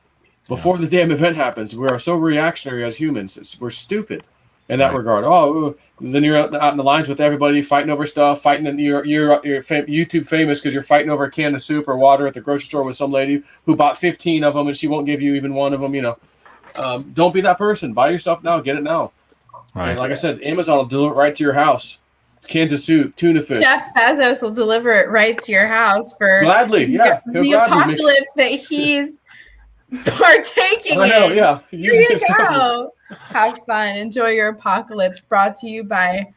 before the damn event happens. We are so reactionary as humans. We're stupid. in that Right. regard. Oh, then you're out in the lines with everybody, fighting over stuff, fighting, and you're YouTube famous because you're fighting over a can of soup or water at the grocery store with some lady who bought 15 of them and she won't give you even one of them. Don't be that person. Buy your stuff now. Get it now. Right. And like I said, Amazon will deliver it right to your house. Cans of soup, tuna fish. Jeff Bezos will deliver it right to your house for Gladly, yeah. the He'll gladly make- apocalypse that he's partaking I know, in. yeah. Here you go. Have fun. Enjoy your apocalypse. Brought to you by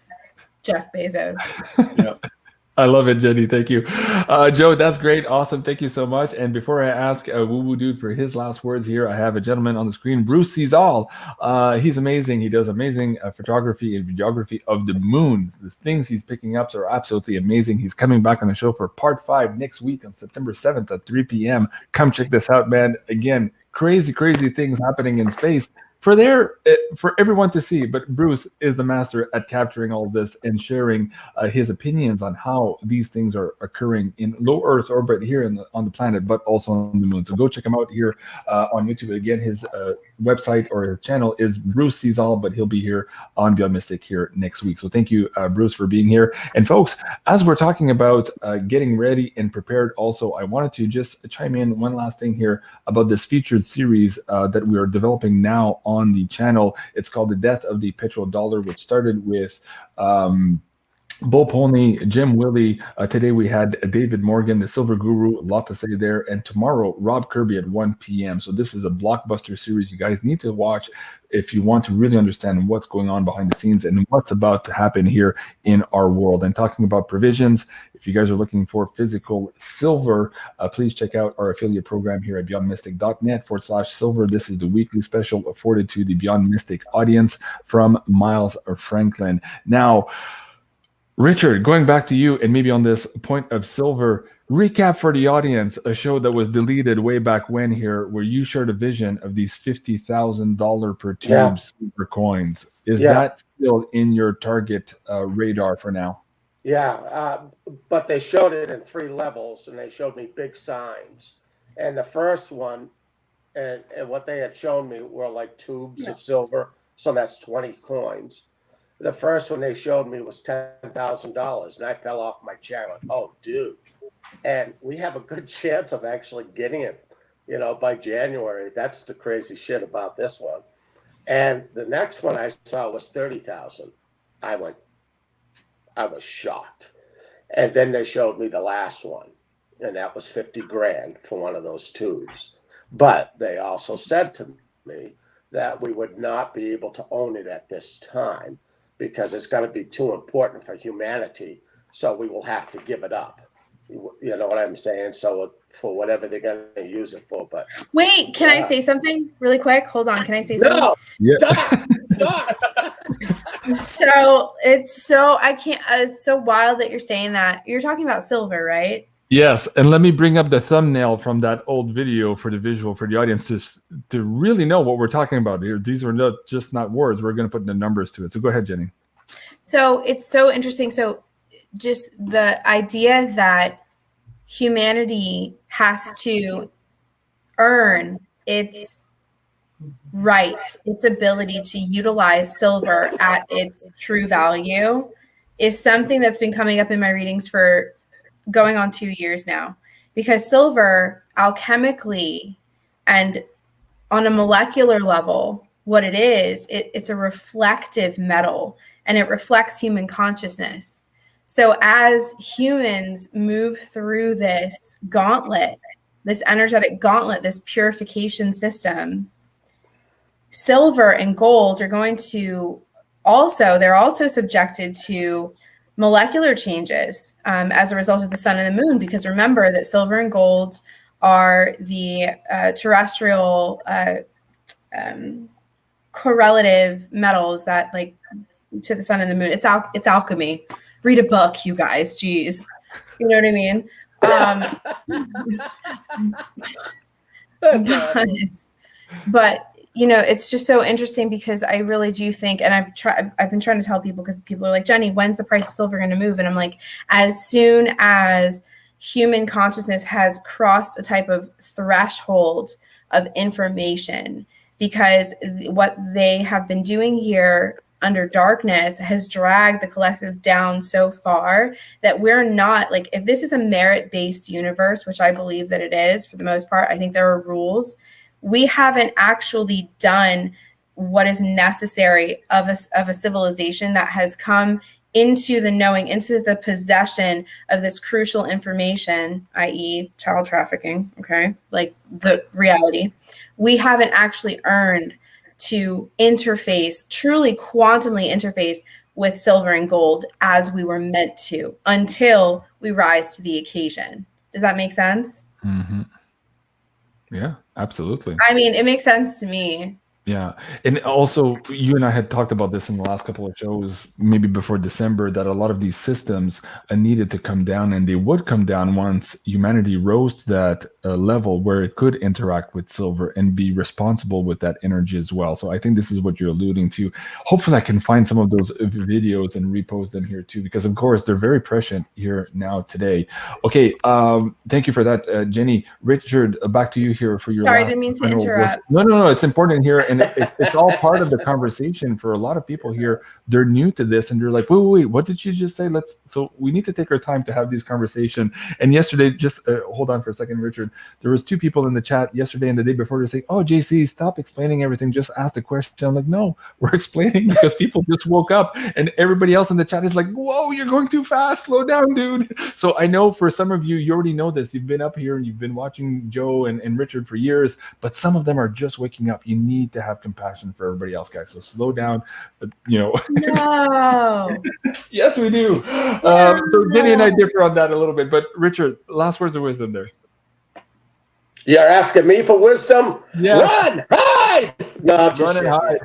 Jeff Bezos. Yep. I love it, Jenny. Thank you. Joe, that's great. Awesome. Thank you so much. And before I ask Woo Woo Dude for his last words here, I have a gentleman on the screen, Bruce Sees All. He's amazing. He does amazing photography and videography of the moons. The things he's picking up are absolutely amazing. He's coming back on the show for part 5 next week on September 7th at 3 p.m. Come check this out, man. Again, crazy, crazy things happening in space for everyone to see. But Bruce is the master at capturing all this and sharing his opinions on how these things are occurring in low Earth orbit here on the planet, but also on the moon. So go check him out here on YouTube. Again, his website or his channel is Bruce Sees All, but he'll be here on Beyond Mystic here next week. So thank you, Bruce, for being here. And folks, as we're talking about getting ready and prepared, also, I wanted to just chime in one last thing here about this featured series that we are developing now on the channel. It's called The Death of the Petrodollar, which started with Bull Pony, Jim Willie. Today we had David Morgan, the Silver Guru, a lot to say there. And tomorrow, Rob Kirby at 1 p.m. So this is a blockbuster series you guys need to watch if you want to really understand what's going on behind the scenes and what's about to happen here in our world. And talking about provisions, if you guys are looking for physical silver, please check out our affiliate program here at beyondmystic.net/silver. This is the weekly special afforded to the Beyond Mystic audience from Miles Franklin. Now, Richard, going back to you and maybe on this point of silver, recap for the audience a show that was deleted way back when here, where you shared a vision of these $50,000 per tube silver coins. Is that still in your target radar for now? Yeah, but they showed it in 3 levels, and they showed me big signs. And the first one, and what they had shown me were like tubes of silver, so that's 20 coins. The first one they showed me was $10,000, and I fell off my chair. Like, oh, dude. And we have a good chance of actually getting it, by January. That's the crazy shit about this one. And the next one I saw was 30,000. I was shocked. And then they showed me the last one, and that was 50 grand for one of those tubes. But they also said to me that we would not be able to own it at this time, because it's going to be too important for humanity. So we will have to give it up. You know what I'm saying? So for whatever they're going to use it for. But wait, can I say something really quick? Hold on. Can I say something? no, Yeah. stop. So it's so wild that you're saying that. You're talking about silver, right? Yes, and let me bring up the thumbnail from that old video for the visual for the audience to really know what we're talking about here. These are not words. We're going to put the numbers to it. So go ahead, Jenny. So it's so interesting. So just the idea that humanity has to earn its right, its ability to utilize silver at its true value is something that's been coming up in my readings for going on 2 years now, because silver alchemically and on a molecular level, what it is, it's a reflective metal, and it reflects human consciousness. So as humans move through this gauntlet, this energetic gauntlet, this purification system, silver and gold are going to they're also subjected to molecular changes as a result of the sun and the moon, because remember that silver and gold are the terrestrial correlative metals that, like, to the sun and the moon. It's alchemy. Read a book, you guys. Jeez, you know what I mean? But it's just so interesting, because I really do think, and I've been trying to tell people, because people are like, Jenny, when's the price of silver going to move? And I'm like, as soon as human consciousness has crossed a type of threshold of information, because what they have been doing here under darkness has dragged the collective down so far that we're not, like, if this is a merit-based universe, which I believe that it is for the most part, I think there are rules. We haven't actually done what is necessary of a civilization that has come into the knowing, into the possession of this crucial information, i.e. child trafficking, okay, like the reality. We haven't actually earned to interface, truly quantumly interface with silver and gold as we were meant to until we rise to the occasion. Does that make sense? Mm-hmm. Yeah, absolutely. I mean, it makes sense to me. Yeah. And also, you and I had talked about this in the last couple of shows, maybe before December, that a lot of these systems needed to come down, and they would come down once humanity rose to that level where it could interact with silver and be responsible with that energy as well. So I think this is what you're alluding to. Hopefully I can find some of those videos and repost them here too, because of course they're very prescient here now today. Okay. Thank you for that, Jenny. Richard, back to you here for your Sorry, I didn't mean to interrupt. No, it's important here. And it's all part of the conversation for a lot of people here. They're new to this and they're like, wait, what did you just say? So we need to take our time to have these conversations. And yesterday, just hold on for a second, Richard. There was 2 people in the chat yesterday and the day before to say, oh, JC, stop explaining everything. Just ask the question. I'm like, no, we're explaining because people just woke up and everybody else in the chat is like, whoa, you're going too fast. Slow down, dude. So I know for some of you, you already know this. You've been up here and you've been watching Joe and Richard for years, but some of them are just waking up. You need to have compassion for everybody else, guys. So slow down, No. Yes, we do. So Jenny and I differ on that a little bit, but Richard, last words of wisdom there. You're asking me for wisdom? Yeah. Run, hide. No, I'm just Run and hide.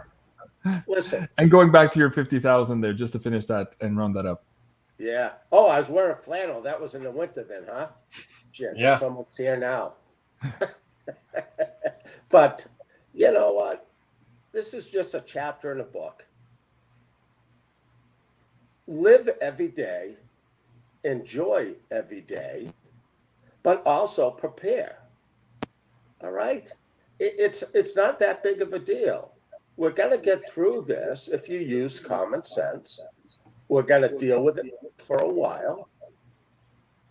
Listen. And going back to your 50,000 there, just to finish that and round that up. Yeah. Oh, I was wearing flannel. That was in the winter then, huh? Shit, Yeah. It's almost here now. But you know what? This is just a chapter in a book. Live every day, enjoy every day, but also prepare. All right? It's not that big of a deal. We're going to get through this if you use common sense. We're going to deal with it for a while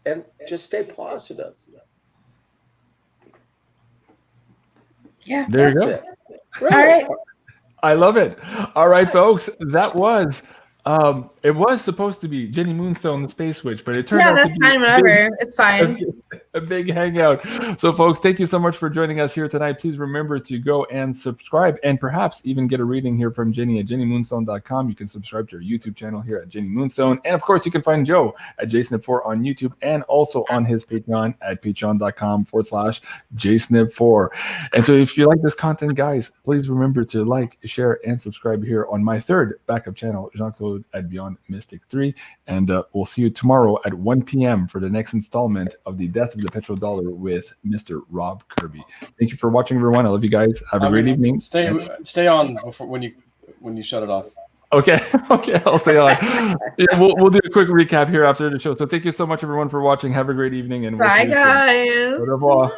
and just stay positive. Yeah. There you That's go. it. Really. All right. I love it. All right, folks, that was it was supposed to be Jenny Moonstone, the Space Witch, but it turned out that's to be fine, whatever. It's fine. a big hangout. So folks, thank you so much for joining us here tonight. Please remember to go and subscribe and perhaps even get a reading here from Jenny at jennymoonstone.com. You can subscribe to her YouTube channel here at Jenny Moonstone. And of course, you can find Joe at JSnip4 on YouTube and also on his Patreon at patreon.com/JSnip4. And so if you like this content, guys, please remember to like, share, and subscribe here on my third backup channel, Jean-Claude at BeyondMystic 3. And we'll see you tomorrow at 1 p.m. for the next installment of The Death of the Petrodollar with Mr. Rob Kirby. Thank you for watching, everyone. I love you guys. Have a great evening. Stay on before when you shut it off. Okay, I'll stay on. Yeah, we'll do a quick recap here after the show. So thank you so much, everyone, for watching. Have a great evening, and we'll Bye, see you soon. guys. Au revoir.